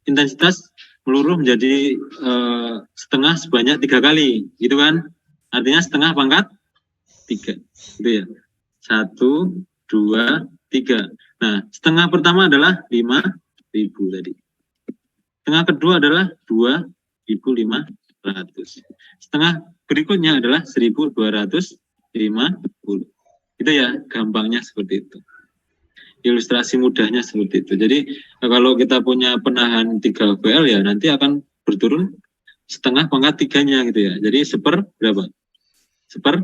intensitas meluruh menjadi setengah sebanyak 3 kali, gitu kan? Artinya setengah pangkat 3, gitu ya. 1, 2, 3. Nah, setengah pertama adalah 5.000 tadi. Setengah kedua adalah 2.500. Setengah berikutnya adalah 1.250. Itu ya, gampangnya seperti itu. Ilustrasi mudahnya seperti itu. Jadi kalau kita punya penahan 3 HPL ya nanti akan berturun setengah pangkat 3-nya gitu ya. Jadi seper berapa? Seper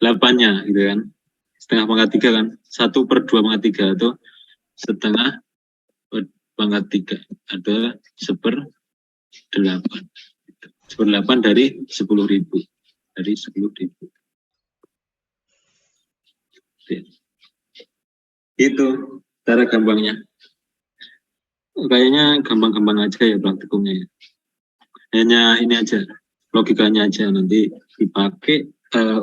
8-nya gitu kan. Setengah pangkat 3 kan. 1/2 pangkat 3 atau setengah pangkat 3 adalah 1/8. 1/8 dari 10.000. Dari 10.000. Itu cara gampangnya. Kayaknya gampang-gampang aja ya praktikumnya ya. Hanya ini aja, logikanya aja nanti dipakai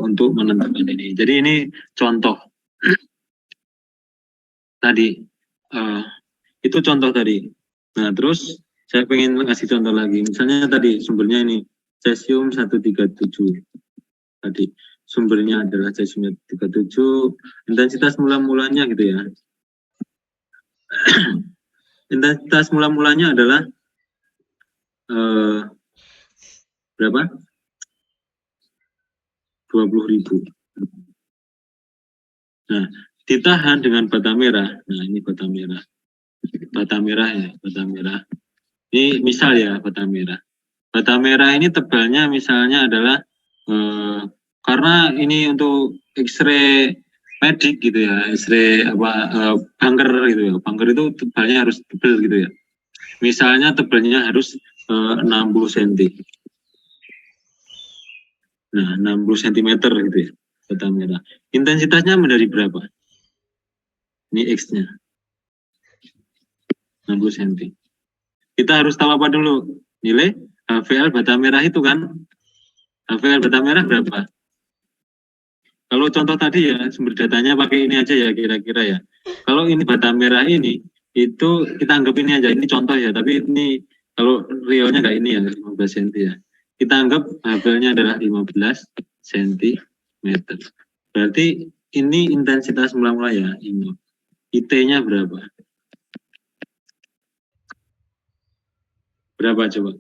untuk menentukan ini. Jadi ini contoh tadi, itu contoh tadi. Nah terus saya pengen ngasih contoh lagi. Misalnya tadi sumbernya ini cesium 137 tadi. Sumbernya adalah cesium 137, intensitas mula-mulanya gitu ya. Intensitas mula-mulanya adalah berapa? 20.000. Nah, ditahan dengan bata merah. Nah, ini bata merah. Bata merah ya, bata merah. Ini misal ya, bata merah. Bata merah ini tebalnya misalnya adalah karena ini untuk X-ray medik gitu ya, X-ray bunker gitu ya. Bunker itu tebalnya harus tebal gitu ya. Misalnya tebalnya harus 60 cm. Nah, 60 cm gitu ya, bata merah. Intensitasnya menjadi berapa? Ini X-nya. 60 cm. Kita harus tahu apa dulu? Nilai HVL bata merah itu kan, HVL bata merah berapa? Kalau contoh tadi ya, sumber datanya pakai ini aja ya kira-kira ya. Kalau ini bata merah ini, itu kita anggap ini aja, ini contoh ya, tapi ini kalau realnya nggak ini ya, 15 cm ya. Kita anggap HVL-nya adalah 15 cm. Berarti ini intensitas mula-mula ya, ini. IT-nya berapa? Berapa coba?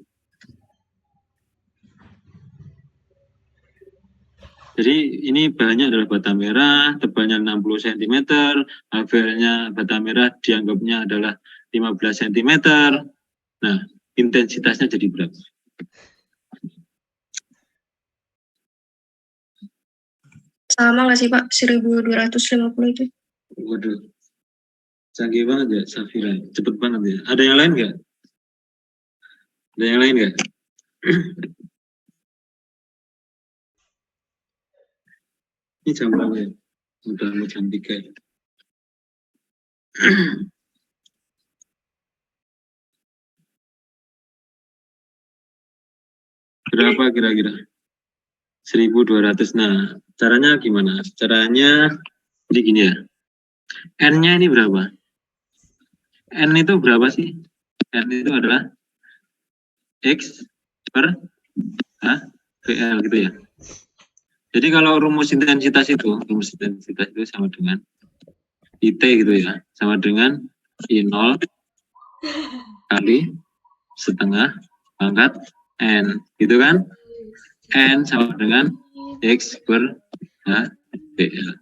Jadi ini bahannya adalah bata merah, tebalnya 60 cm, HVL-nya bata merah dianggapnya adalah 15 cm. Nah, intensitasnya jadi berapa? Sama nggak sih Pak, 1250 itu? Waduh, canggih banget ya Safira, cepet banget ya. Ada yang lain nggak? Ada yang lain nggak? Ini jam berapa ya? Udah mau jam 3 ya. Berapa kira-kira? 1200. Nah, caranya gimana? Caranya jadi gini ya. N-nya ini berapa? N itu berapa sih? N itu adalah X per VL gitu ya. Jadi kalau rumus intensitas itu sama dengan IT gitu ya. Sama dengan I0 kali setengah pangkat N. Gitu kan? N sama dengan X per VL.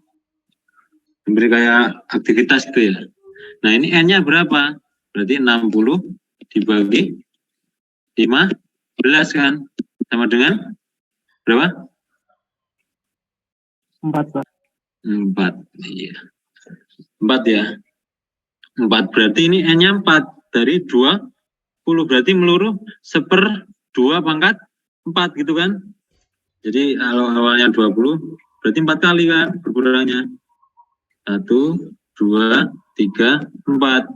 Memberi kayak aktivitas gitu ya. Nah ini N-nya berapa? Berarti 60 dibagi 15 kan? Sama dengan berapa? 4, Pak. 4. Iya. 4 ya. 4 berarti ini N-nya 4 dari 20 berarti meluruh 1/2 pangkat 4 gitu kan? Jadi kalau awalnya 20 berarti 4 kali kan berkurangnya. 1, 2, 3, 4.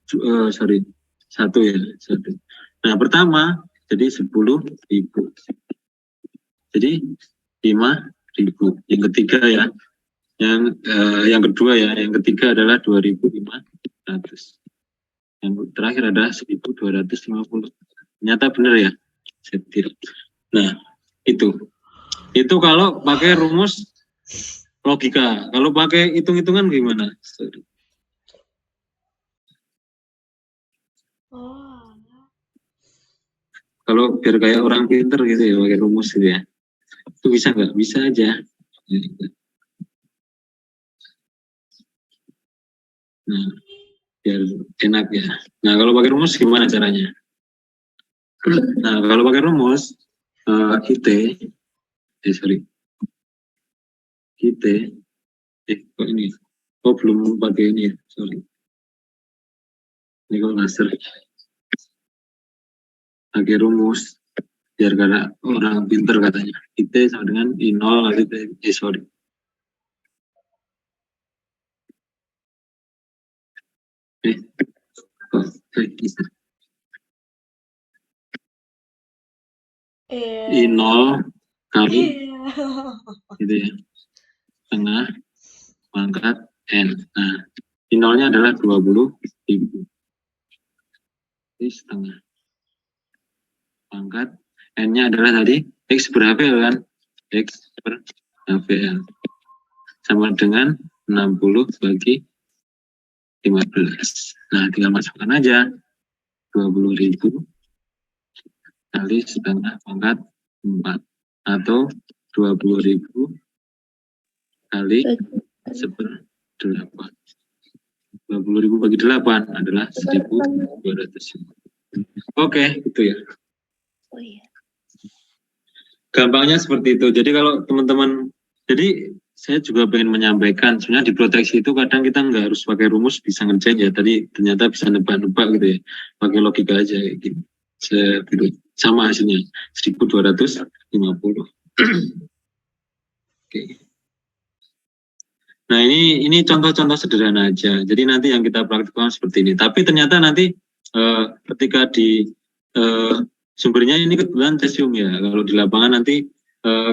1 ya. 1. Nah pertama jadi 10.000. Jadi 5.000. Yang ketiga ya. Yang kedua ya. Yang ketiga adalah 2.500. Yang terakhir adalah 1.250. Ternyata benar ya. Setir. Nah itu kalau pakai rumus logika. Kalau pakai hitung-hitungan gimana? Kalau biar kayak orang pinter gitu ya, pakai rumus gitu ya. Itu bisa nggak? Bisa aja. Nah, biar enak ya. Nah, kalau pakai rumus gimana caranya? Nah, kalau pakai rumus IT, kok ini? Oh, belum pakai ini ya, sorry. Ini kok laser. Pakai rumus, biar karena orang pinter katanya. IT sama dengan I0 kali T, sorry. I0 kali gitu ya, tengah pangkat N. Nah, I0-nya adalah 20.000. Ini setengah pangkat N-nya adalah tadi X per HVL kan? X per HVL sama dengan 60 bagi 15. Nah, tinggal masukkan aja 20.000 kali setengah pangkat 4 atau 20.000 kali 1/8. 20.000 bagi 8 adalah 1.200. Oke, itu ya. Oh iya. Gampangnya seperti itu. Jadi kalau teman-teman, jadi saya juga pengen menyampaikan, sebenarnya di proteksi itu kadang kita nggak harus pakai rumus bisa ngerjain ya. Tadi ternyata bisa nebak-nebak gitu ya, pakai logika aja gitu. Sama hasilnya 1.250. Oke. Nah ini contoh-contoh sederhana aja. Jadi nanti yang kita praktikkan seperti ini. Tapi ternyata nanti ketika di sumbernya ini kebetulan cesium ya. Kalau di lapangan nanti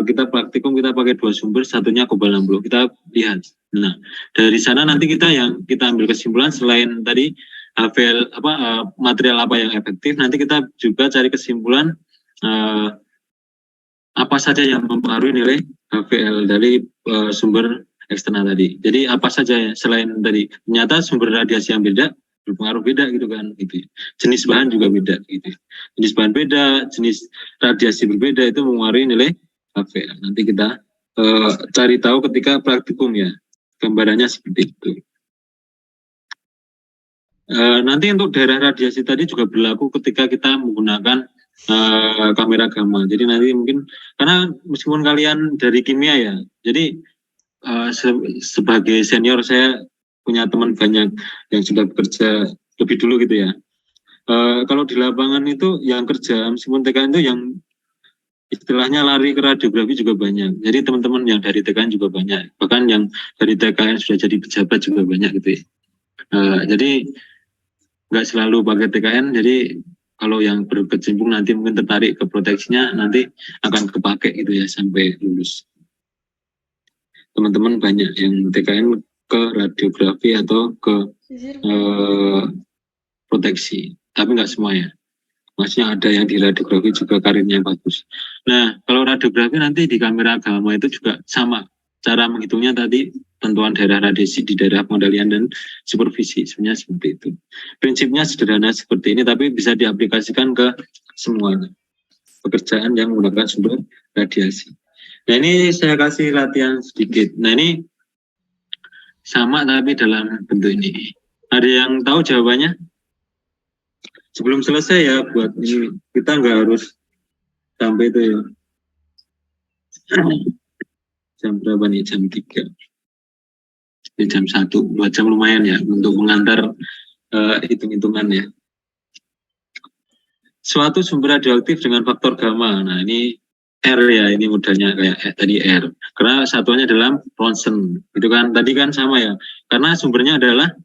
kita praktikum kita pakai 2 sumber, satunya kobalt 60. Kita lihat. Nah, dari sana nanti kita ambil kesimpulan selain tadi HVL material apa yang efektif, nanti kita juga cari kesimpulan apa saja yang mempengaruhi nilai HVL dari sumber eksternal tadi. Jadi apa saja selain tadi, ternyata sumber radiasi yang beda berpengaruh beda gitu kan, gitu. Jenis bahan juga beda gitu. Jenis bahan beda, jenis radiasi berbeda itu mempengaruhi nilai HVL. Nanti kita cari tahu ketika praktikum ya. Gambarannya seperti itu. Nanti untuk daerah radiasi tadi juga berlaku ketika kita menggunakan kamera gamma. Jadi nanti mungkin karena meskipun kalian dari kimia ya, jadi sebagai senior saya punya teman banyak yang sudah bekerja lebih dulu gitu ya. Kalau di lapangan itu yang kerja meskipun TKN itu yang istilahnya lari ke radiografi juga banyak. Jadi teman-teman yang dari TKN juga banyak. Bahkan yang dari TKN sudah jadi pejabat juga banyak gitu ya. Jadi nggak selalu pakai TKN. Jadi kalau yang berkecimpung nanti mungkin tertarik ke proteksinya nanti akan kepake gitu ya sampai lulus. Teman-teman banyak yang TKN ke radiografi atau ke proteksi. Tapi nggak semua ya. Maksudnya ada yang di radiografi juga karirnya bagus. Nah, kalau radiografi nanti di kamera gamma itu juga sama. Cara menghitungnya tadi tentuan daerah radiasi di daerah pengendalian dan supervisi. Sebenarnya seperti itu. Prinsipnya sederhana seperti ini, tapi bisa diaplikasikan ke semua pekerjaan yang menggunakan sumber radiasi. Nah, ini saya kasih latihan sedikit. Nah, ini sama tapi dalam bentuk ini. Ada yang tahu jawabannya? Sebelum selesai ya buat ini, kita nggak harus sampai itu ya. Jam berapa nih? Jam 3. Ini jam 1, 2 jam lumayan ya untuk mengantar hitung-hitungan ya. Suatu sumber radioaktif dengan faktor gamma. Nah ini R ya, ini modelnya kayak tadi R. Karena satuannya dalam ronsen. Itu kan tadi kan sama ya. Karena sumbernya adalah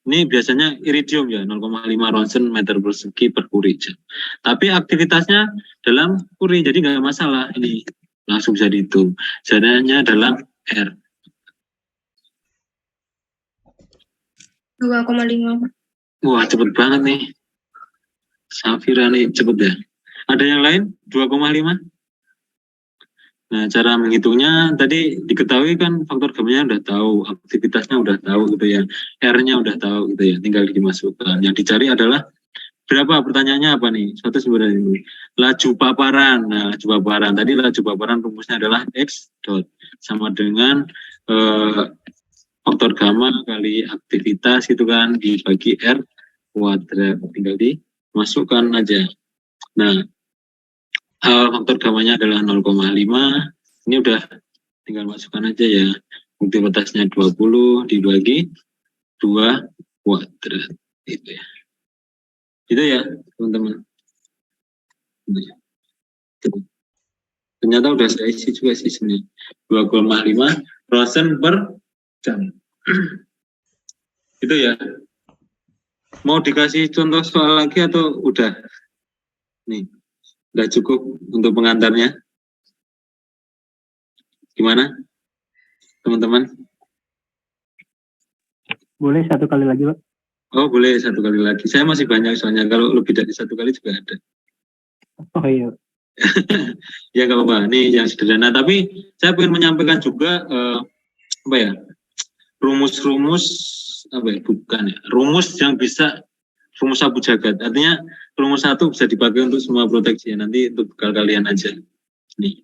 ini biasanya iridium ya, 0,5 ronsen meter persegi per Curie jam. Tapi aktivitasnya dalam Curie, jadi nggak masalah. Ini langsung bisa dihitung. Jadinya dalam R. 2,5. Wah, cepet banget nih. Safira nih, cepet ya. Ada yang lain? 2,5? Nah, cara menghitungnya tadi diketahui kan faktor gamanya udah tahu, aktivitasnya udah tahu gitu ya, R-nya udah tahu gitu ya, tinggal dimasukkan. Yang dicari adalah berapa, pertanyaannya apa nih? Suatu sumber ini. Laju paparan. Nah, laju paparan. Tadi laju paparan rumusnya adalah X dot sama dengan faktor gamma kali aktivitas gitu kan dibagi R kuadrat. Tinggal dimasukkan aja. Nah, faktor gamanya adalah 0,5. Ini udah tinggal masukkan aja ya. Bukti batasnya 20 dibagi 2 kuadrat. Gitu ya. Itu ya, teman-teman. Ternyata udah saya isi juga sih sini. 2,5 ronsen per jam. Itu ya. Mau dikasih contoh soal lagi atau udah? Nih. Udah cukup untuk pengantarnya. Gimana, teman-teman? Boleh 1 kali lagi, Pak? Oh, boleh 1 kali lagi. Saya masih banyak soalnya. Kalau lebih dari 1 kali juga ada. Oh iya. Ya nggak apa-apa. Ini yang sederhana. Tapi saya ingin menyampaikan juga apa ya? Rumus-rumus apa ya? Bukan ya. Rumus yang bisa rumus sabu jagat. Artinya rumus 1 bisa dipakai untuk semua proteksi ya. Nanti untuk bekal kalian aja. Nih.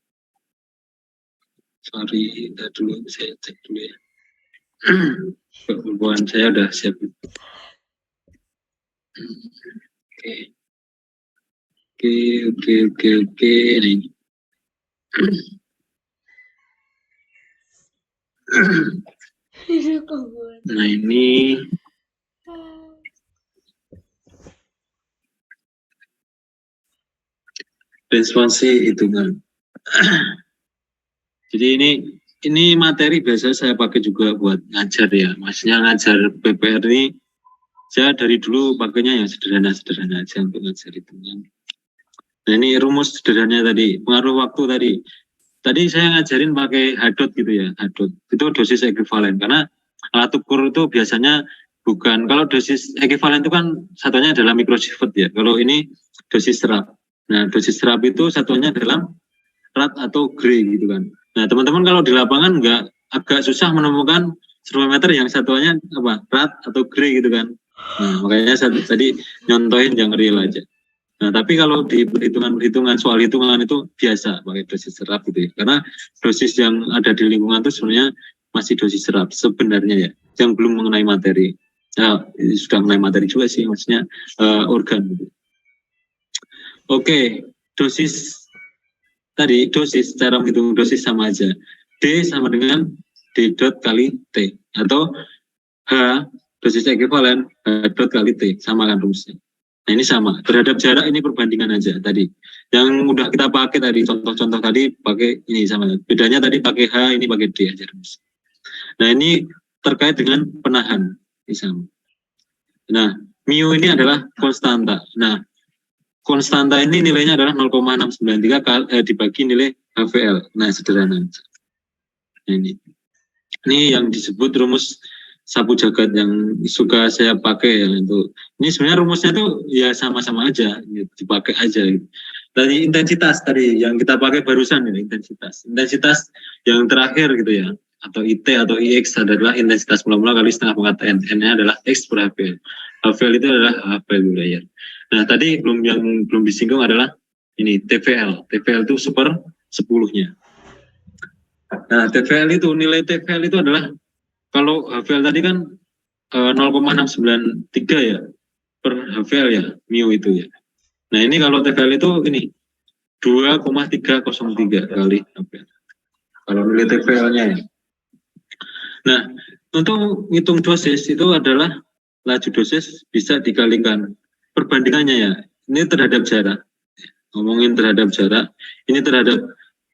Sorry, dulu saya cek dulu ya. Kebutuhan saya udah siap. Oke. Nih. Nah ini responsi hitungan. Jadi ini materi biasa saya pakai juga buat ngajar ya. Maksudnya ngajar PPR ini saya dari dulu pakainya yang sederhana-sederhana aja untuk ngajar hitungan. Nah, ini rumus sederhananya tadi, pengaruh waktu tadi. Tadi saya ngajarin pakai H-dot gitu ya, H-dot. Itu dosis ekuivalen, karena alat ukur itu biasanya bukan, kalau dosis ekuivalen itu kan satuannya adalah mikrosievert ya, kalau ini dosis serap. Nah, dosis serap itu satuannya dalam rad atau gray gitu kan. Nah, teman-teman kalau di lapangan agak susah menemukan servometer yang satuannya apa, rad atau gray gitu kan. Nah, makanya saya tadi nyontohin yang real aja. Nah, tapi kalau di perhitungan soal hitungan itu biasa pakai dosis serap gitu ya. Karena dosis yang ada di lingkungan itu sebenarnya masih dosis serap sebenarnya ya, yang belum mengenai materi. Nah, sudah mengenai materi juga sih, maksudnya organ gitu. Oke, dosis tadi, dosis cara menghitung dosis sama aja. D sama dengan D dot kali T, atau H dosis ekuivalen H dot kali T, sama kan rumusnya. Nah, ini sama, terhadap jarak ini perbandingan aja tadi. Yang udah kita pakai tadi, contoh-contoh tadi pakai ini sama. Bedanya tadi pakai H, ini pakai D aja. Nah, ini terkait dengan penahan. Ini sama. Nah, mu ini adalah konstanta. Nah, konstanta ini nilainya adalah 0,693 dibagi nilai HVL. Nah, sederhana. Nah, ini yang disebut rumus sapu jagat yang suka saya pakai ya, untuk ini sebenarnya rumusnya tuh ya sama-sama aja gitu, dipakai aja gitu. Tadi intensitas tadi yang kita pakai barusan ini intensitas yang terakhir gitu ya, atau IT atau IX adalah intensitas mula-mula kali setengah pangkat N. N-nya adalah X per HVL. HVL itu adalah H value layer. Nah, tadi belum disinggung adalah ini TVL. TVL itu 1/10-nya. Nah, TVL itu, nilai TVL itu adalah, kalau HVL tadi kan 0,693 ya per HVL ya, mu itu ya. Nah, ini kalau TVL itu ini 2,303 kali HVL. Kalau nilai TVL-nya ya. Nah, untuk hitung dosis itu adalah laju dosis bisa dikalikan perbandingannya ya. Ini terhadap jarak. Ngomongin terhadap jarak, ini terhadap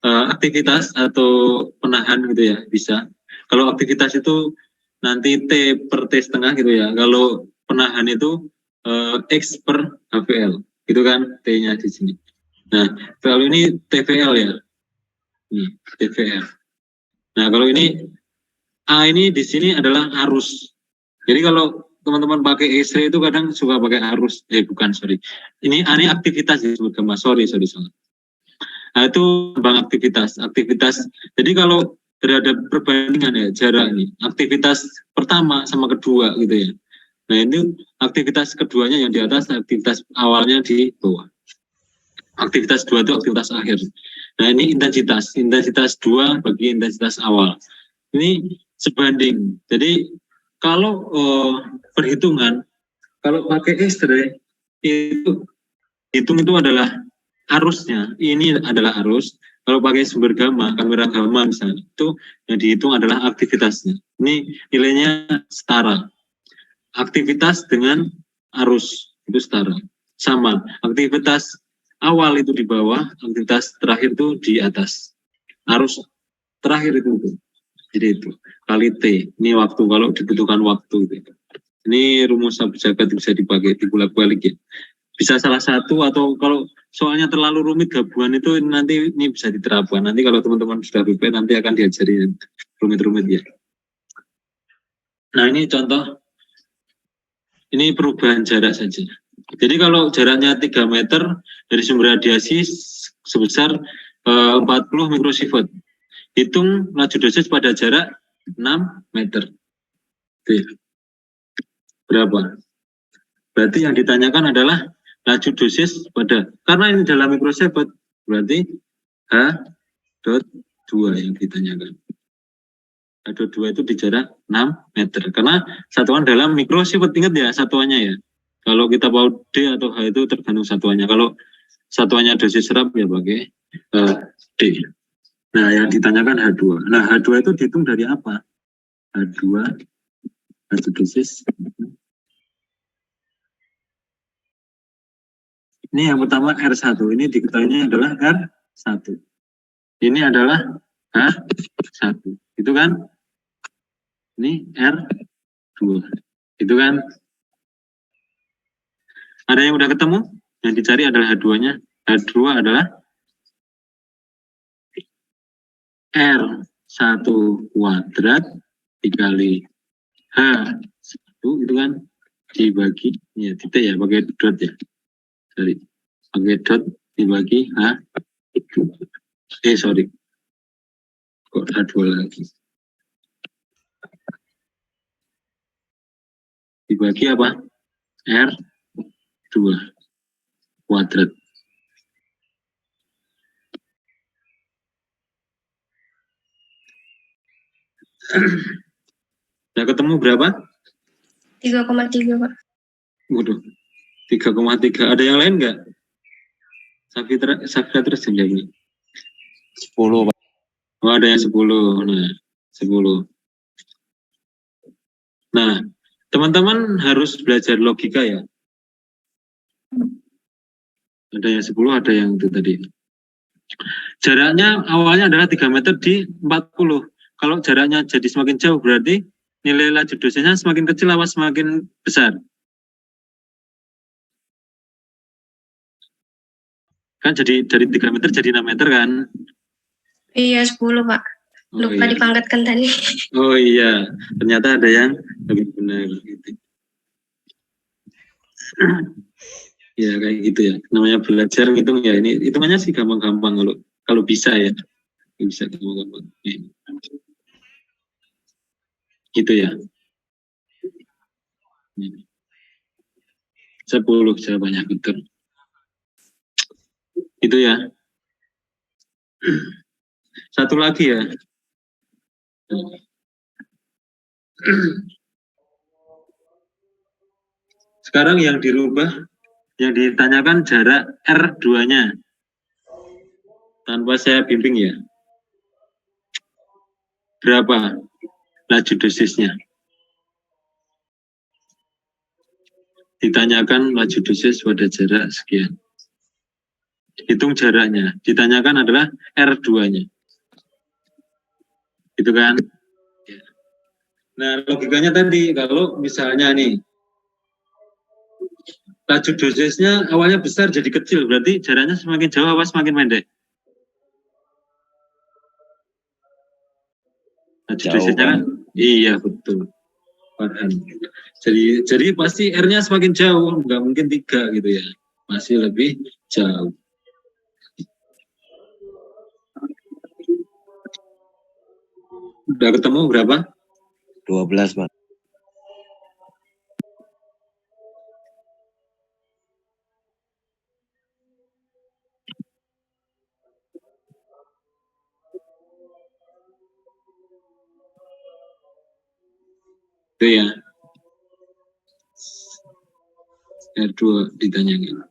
aktivitas atau penahan gitu ya, bisa. Kalau aktivitas itu nanti T per T setengah gitu ya. Kalau penahan itu X per HVL, gitu kan T-nya di sini. Nah, kalau ini TVL ya. Nih, TVL. Nah, kalau ini A ini di sini adalah arus. Jadi kalau teman-teman pakai X-ray itu kadang suka pakai arus. Ini A ini aktivitas ya, sorry. Nah, itu bang aktivitas. Jadi kalau terhadap perbandingan ya jarak ini, aktivitas pertama sama kedua gitu ya. Nah, ini aktivitas keduanya yang di atas, aktivitas awalnya di bawah. Aktivitas 2 itu aktivitas akhir. Nah, ini intensitas 2 bagi intensitas awal. Ini sebanding. Jadi kalau perhitungan, kalau pakai X-ray itu hitung itu adalah arusnya. Ini adalah arus. Kalau pakai sumber gamma, kamera gamma misalnya, itu yang dihitung adalah aktivitasnya. Ini nilainya setara. Aktivitas dengan arus itu setara. Sama. Aktivitas awal itu di bawah, aktivitas terakhir itu di atas. Arus terakhir itu. Jadi itu kali T. Ini waktu, kalau dibutuhkan waktu. Ini rumus sapu jagat bisa dipakai dibolak-balik ya. Bisa salah satu, atau kalau soalnya terlalu rumit gabungan itu nanti ini bisa diterapkan. Nanti kalau teman-teman sudah BP nanti akan diajari rumit-rumit ya. Nah, ini contoh. Ini perubahan jarak saja. Jadi kalau jaraknya 3 meter dari sumber radiasi sebesar 40 mikrosievert. Hitung laju dosis pada jarak 6 meter. Oke. Berapa? Berarti yang ditanyakan adalah laju dosis pada, karena ini dalam mikrosievert, berarti H.2 yang ditanyakan. H.2 itu di jarak 6 meter. Karena satuan dalam mikrosievert, ingat ya satuannya ya. Kalau kita mau D atau H itu tergantung satuannya. Kalau satuannya dosis serap ya pakai D. Nah, yang ditanyakan H2. Nah, H2 itu dihitung dari apa? H2, laju dosis. Ini yang pertama R1. Ini diketahuinya adalah R1. Ini adalah H1. Itu kan? Ini R2. Itu kan? Ada yang udah ketemu? Yang dicari adalah H2-nya. H2 adalah R1 kuadrat dikali H1 itu kan dibagi ya titik ya pakai dot ya. Sorry. Pakai dot dibagi sorry. Kok H2 lagi. Dibagi apa? R2 kuadrat. Nah, ketemu berapa? 3,3, Pak. Waduh, 3,3. Ada yang lain nggak? Safitra terus jawabnya. 10, Pak. Oh, ada yang 10. Nah, 10. Nah, teman-teman harus belajar logika ya. Ada yang 10, ada yang itu tadi. Jaraknya awalnya adalah 3 meter di 40. Kalau jaraknya jadi semakin jauh berarti nilai laju dosisnya semakin kecil apa semakin besar? Kan jadi dari 3 meter jadi 6 meter kan? Iya, 10, Pak. Lupa iya. dipangkatkan tadi. Oh iya, ternyata ada yang lebih benar gitu. Ya kayak gitu ya. Namanya belajar ngitung ya ini hitungannya sih gampang-gampang kalau bisa ya. Bisa gampang-gampang. Gitu ya. 10 jawabannya betul. Itu ya. Satu lagi ya. Sekarang yang dirubah, yang ditanyakan jarak R2-nya. Tanpa saya bimbing ya. Berapa laju dosisnya? Ditanyakan laju dosis pada jarak sekian. Hitung jaraknya. Ditanyakan adalah R2-nya. Gitu kan? Nah, logikanya tadi, kalau misalnya nih, laju dosisnya awalnya besar jadi kecil, berarti jaraknya semakin jauh apa semakin pendek? Laju dosisnya kan? Iya, betul. Paham. Jadi pasti R-nya semakin jauh, nggak mungkin 3 gitu ya. Masih lebih jauh. Udah ketemu berapa? 12, Pak. Itu ya. R2 ditanyakan.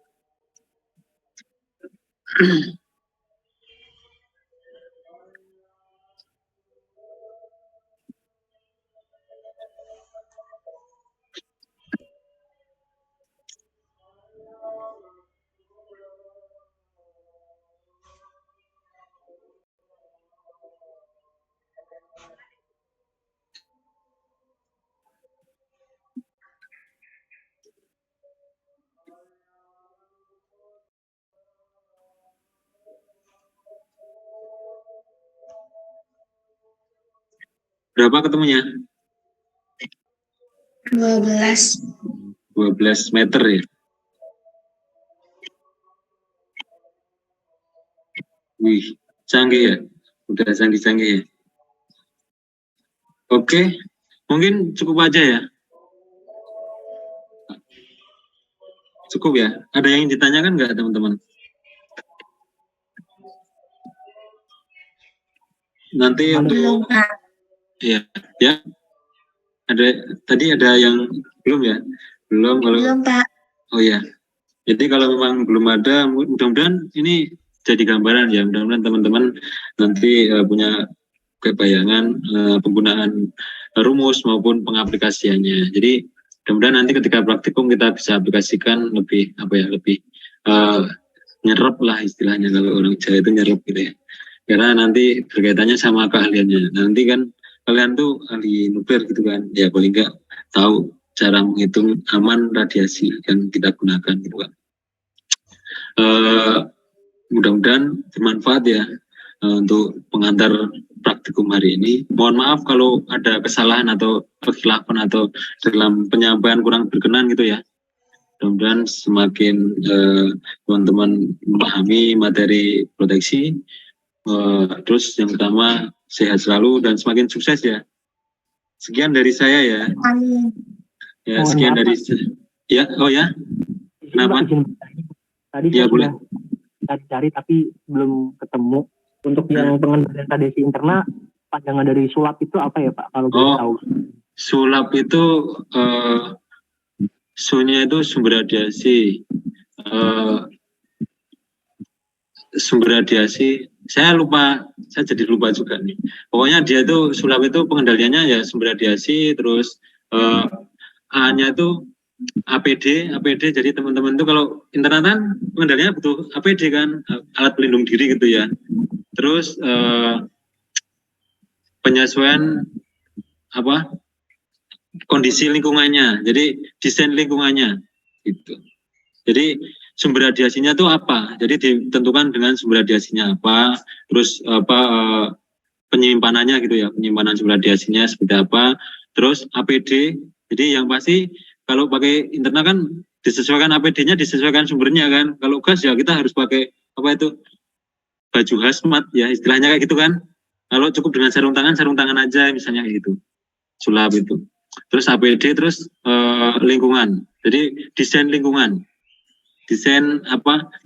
Berapa ketemunya? 12. 12 meter ya. Wih, canggih ya. Udah canggih-canggih ya. Oke, mungkin cukup aja ya. Cukup ya. Ada yang ditanyakan nggak teman-teman? Nanti untuk ya, tadi ada yang belum ya? Belum kalau. Belum, Pak. Oh ya. Jadi kalau memang belum ada, mudah-mudahan ini jadi gambaran ya. Mudah-mudahan teman-teman nanti punya kebayangan penggunaan rumus maupun pengaplikasiannya. Jadi mudah-mudahan nanti ketika praktikum kita bisa aplikasikan lebih nyerap lah istilahnya, kalau orang Jawa itu nyerap gitu ya. Karena nanti berkaitannya sama keahliannya. Nanti kan kalian tuh ahli nuklir gitu kan, ya paling nggak tahu cara menghitung aman radiasi yang kita gunakan gitu kan. mudah-mudahan bermanfaat ya untuk pengantar praktikum hari ini. Mohon maaf kalau ada kesalahan atau kekhilafan atau dalam penyampaian kurang berkenan gitu ya. Mudah-mudahan semakin teman-teman memahami materi proteksi. Terus yang pertama sehat selalu dan semakin sukses ya. Sekian dari saya ya. Ya, Mohon sekian maaf, dari ya. Oh ya. Kenapa? Tadi Ya, saya boleh. sudah cari tapi belum ketemu. Untuk yang pengendalian radiasi interna, pandangan dari sulap itu apa ya Pak? Kalau boleh tahu. Sulap itu sunya itu sumber radiasi. Sumber radiasi saya jadi lupa juga nih. Pokoknya dia itu sulap itu pengendaliannya ya sumber radiasi, terus A-nya itu APD. Jadi teman-teman itu kalau internetan pengendaliannya butuh APD kan, alat pelindung diri gitu ya. Terus penyesuaian kondisi lingkungannya, jadi desain lingkungannya gitu. Jadi sumber radiasinya itu apa? Jadi ditentukan dengan sumber radiasinya apa, terus penyimpanannya gitu ya, penyimpanan sumber radiasinya seperti apa, terus APD. Jadi yang pasti kalau pakai internet kan disesuaikan APD-nya, disesuaikan sumbernya kan. Kalau gas ya kita harus pakai baju hazmat ya, istilahnya kayak gitu kan. Kalau cukup dengan sarung tangan aja misalnya kayak gitu. Sulap itu. Terus APD, terus lingkungan. Jadi desain lingkungan. Desain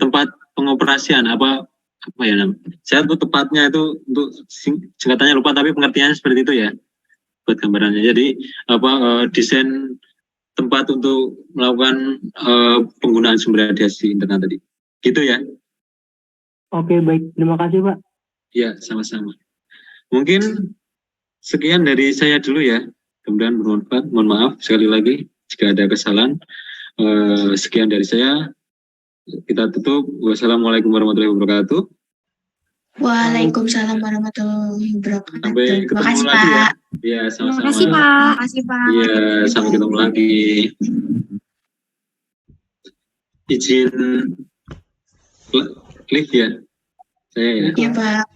tempat pengoperasian apa ya namanya. Saya tuh tepatnya itu untuk singkatannya lupa tapi pengertiannya seperti itu ya. Buat gambarannya. Jadi desain tempat untuk melakukan penggunaan sumber radiasi internet tadi. Gitu ya. Oke, baik. Terima kasih Pak. Ya, sama-sama. Mungkin sekian dari saya dulu ya. Kemudian bermanfaat. Mohon maaf sekali lagi jika ada kesalahan. Sekian dari saya. Kita tutup. Wassalamualaikum warahmatullahi wabarakatuh. Waalaikumsalam warahmatullahi wabarakatuh. Sampai Terima ketemu kasih lagi ya. Pak. Ya, Terima sama-sama. kasih Pak. Terima kasih Pak. Iya, sampai ketemu lagi. Izin lift ya. Saya ya. Ya Pak.